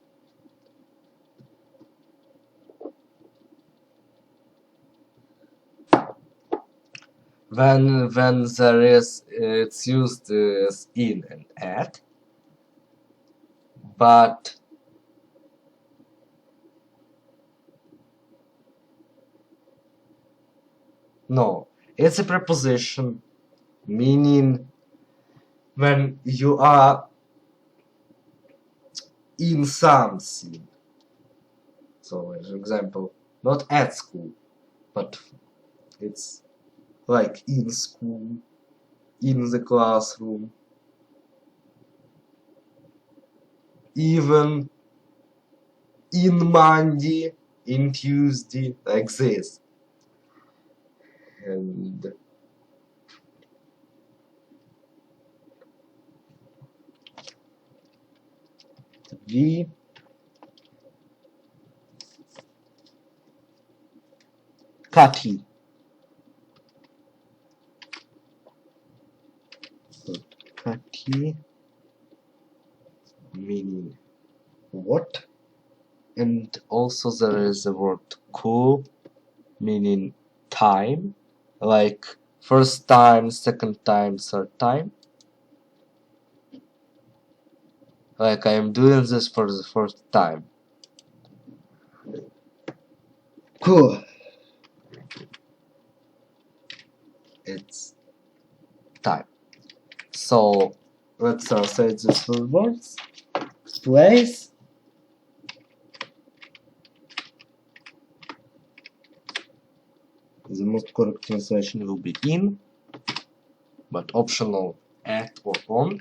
When there is it's used as in and at, but no, it's a preposition meaning when you are in something. So, as an example, not at school, but it's like in school, in the classroom, even in Monday, in Tuesday, like this. And we Kati. Kati meaning what? And also there is the word ku meaning time, like first time, second time, third time. Like I am doing this for the first time. Cool. It's time. So let's translate these 4 words. Place. The most correct translation will be in, but optional at or on.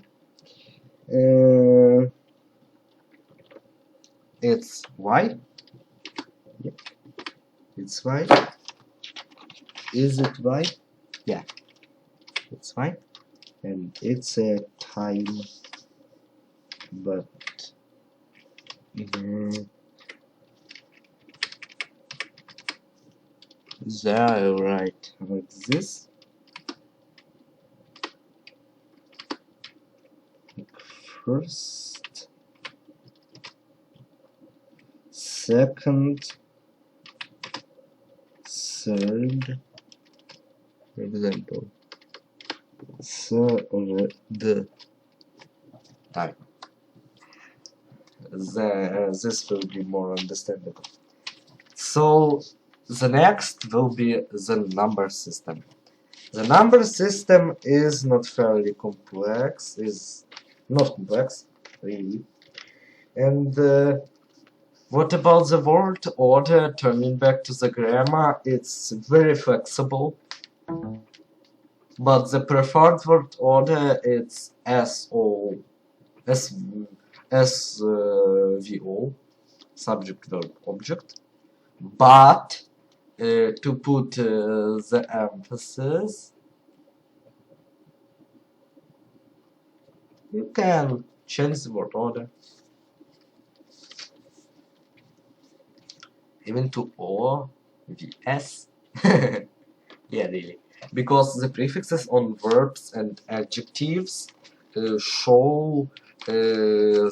It's why. Yep. It's why. Is it why? Yeah. It's fine. And it's a time, but there I write like this. First, second, third, for example, third time. This will be more understandable. So the next will be the number system. The number system is not fairly complex, is not complex, really. And what about the word order? Turning back to the grammar, it's very flexible. but the preferred word order it's SO, S, SVO, subject verb object. But to put the emphasis, you can change the word order even to O, VS. Yeah, really. Because the prefixes on verbs and adjectives show um,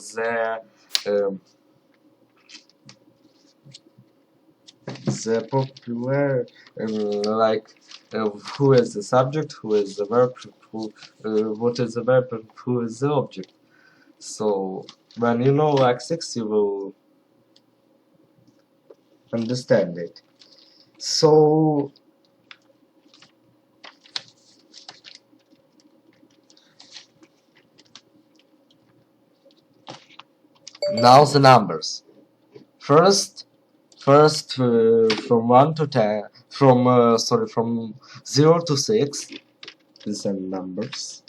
the popular, like who is the subject, who is the verb, who what is the verb, and who is the object. So when you know lexics, you will understand it. So now the numbers. First, from 1 to 10, from 0 to 6 is the numbers.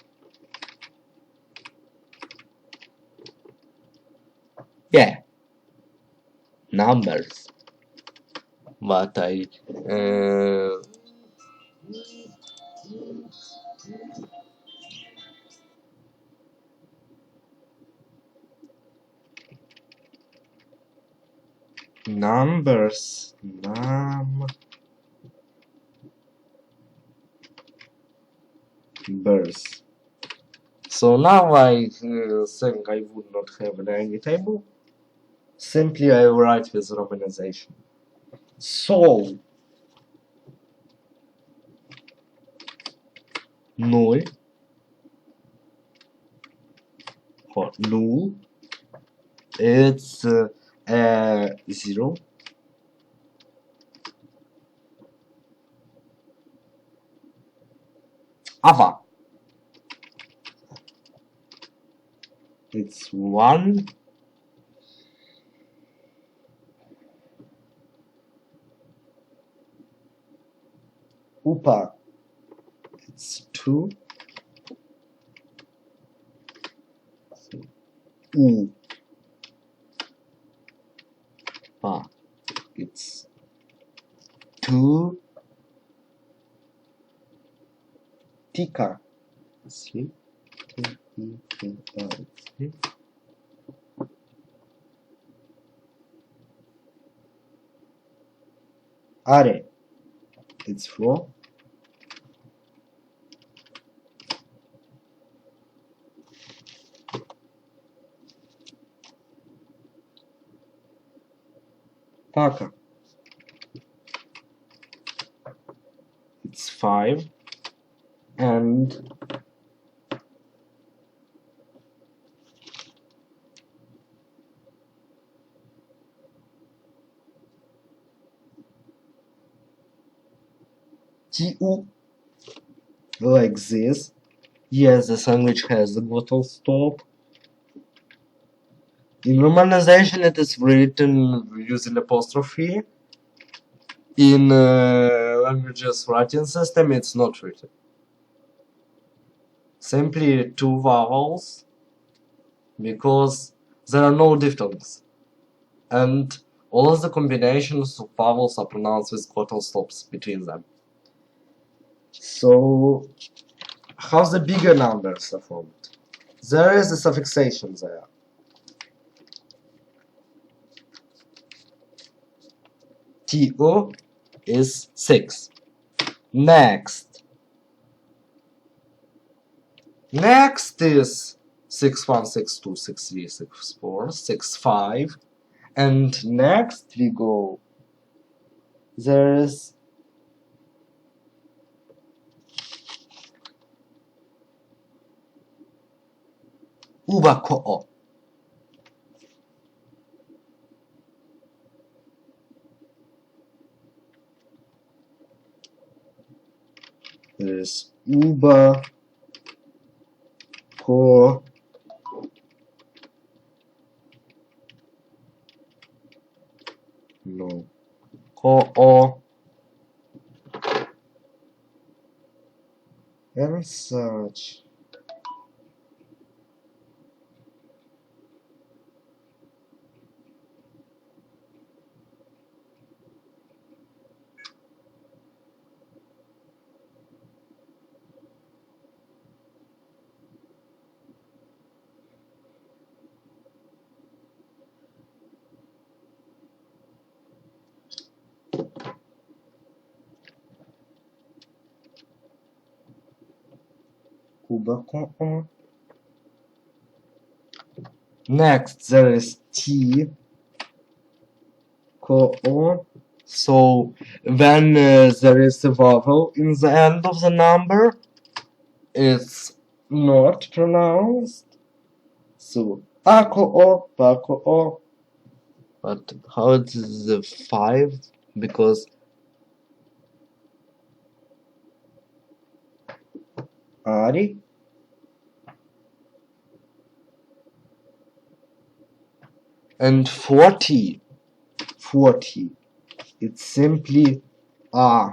Yeah, numbers. But I numbers. So now I think I would not have any table. Simply I write with romanization. So 0 or null, it's 0. Ava, it's 1. Upa, it's 2. U, pa, it's 2. Tika, 3. Are, it's 4. Paka, it's 5. And TU, like this. Yes, the sandwich has the glottal stop. In romanization, it is written using apostrophe. In languages writing system, it's not written. Simply 2 vowels, because there are no diphthongs. And all of the combinations of vowels are pronounced with glottal stops between them. So, how the bigger numbers are formed? There is a suffixation there. TO is 6. Next is 6, 1, 6, 2, 6, 3, 6, 4, 6, 5. And next we go. There is Ubako'o. There is Ko. No. Ko'o. and such. Kuba. Next, there is T, ko. So when there is a vowel in the end of the number, it's not pronounced. So ako, pako. But how is the 5? Because Ari. And 40. It's simply A.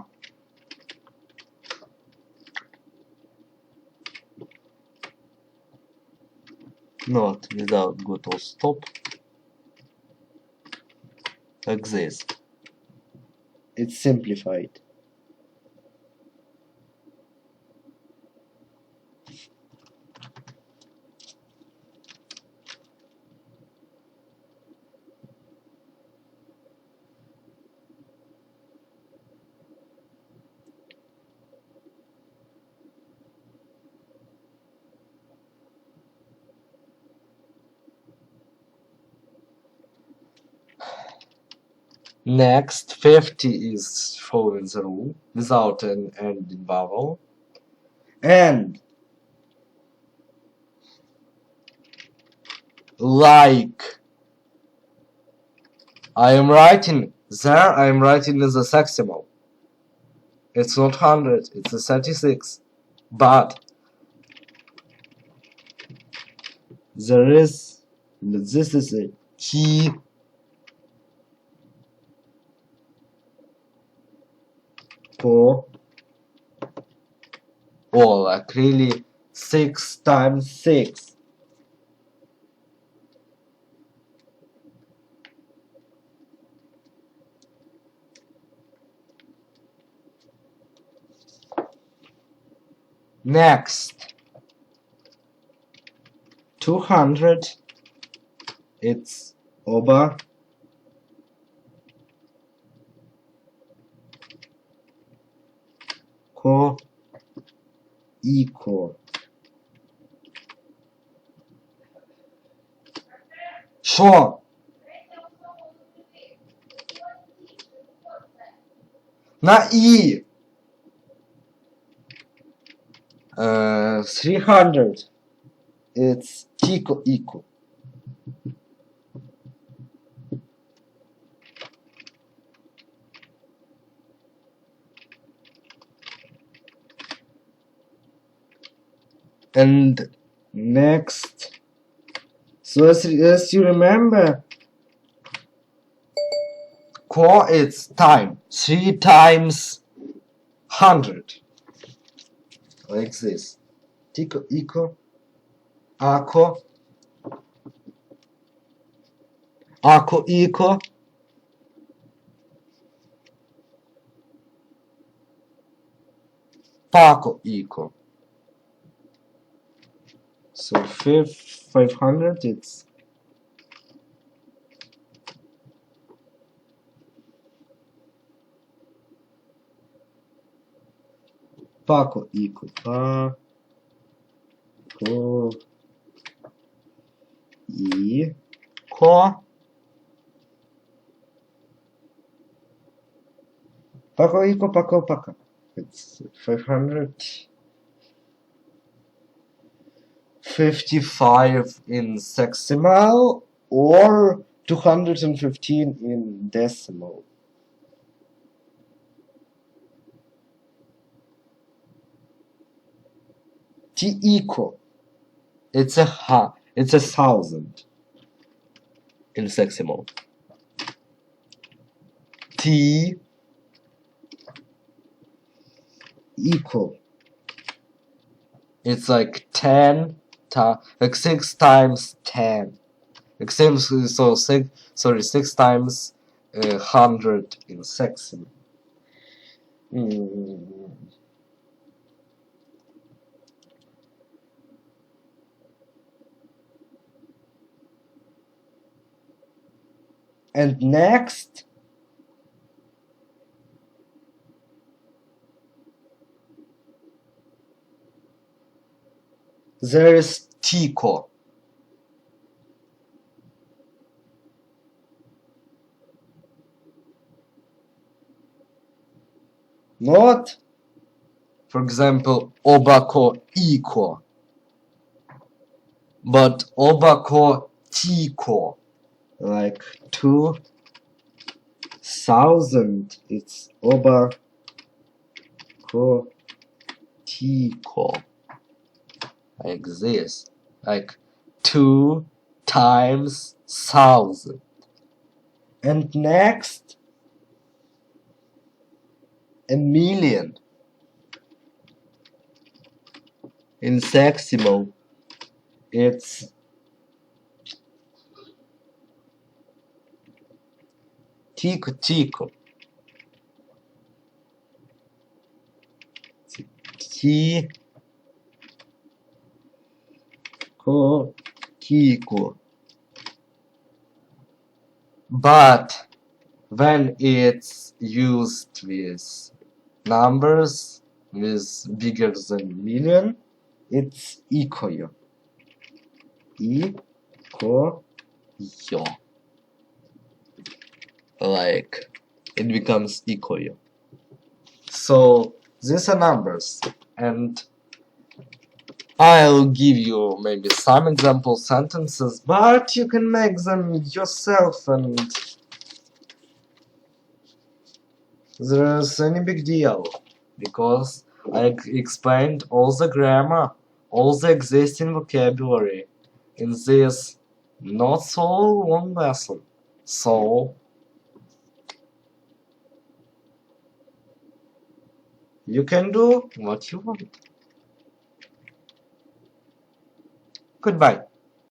Not without good or stop. Like this. It's simplified. Next, 50 is following the rule without an ending vowel. And like I am writing there, I am writing in the sextimal. It's not 100, it's a 36. But there is, this is a key for, or like really 6 times 6. Next, 200, it's oba, ko, iko. Що? На І. 300. It's Tiko Iko. And next, so as you remember, ko it's time. 3 times 100. Like this. Tiko Iko. Ako. Ako Iko. Pako Iko. So 500 it's Pako Iko. Pako Iko. Pako Iko Pako. It's 555 in sextimal or 215 in decimal. T equal. It's a 1,000 in sextimal. T equal It's like 10 like 6 times 10. Like so 6 times 100 in sexy. Mm. And next, there is Tico. Not, for example, Obako Iko, but Obako Tico. Like 2000. It's Obako Tico. Like this. Like 2 times 1000. And next, a million in seximo. It's Tico Tico. Tico. But when it's used with numbers with bigger than million, it's ikoyo. Ikoyo. Like it becomes ikoyo. So these are numbers, and I'll give you maybe some example sentences, but you can make them yourself, and there's any big deal, because I explained all the grammar, all the existing vocabulary in this not so long lesson. So you can do what you want. Goodbye.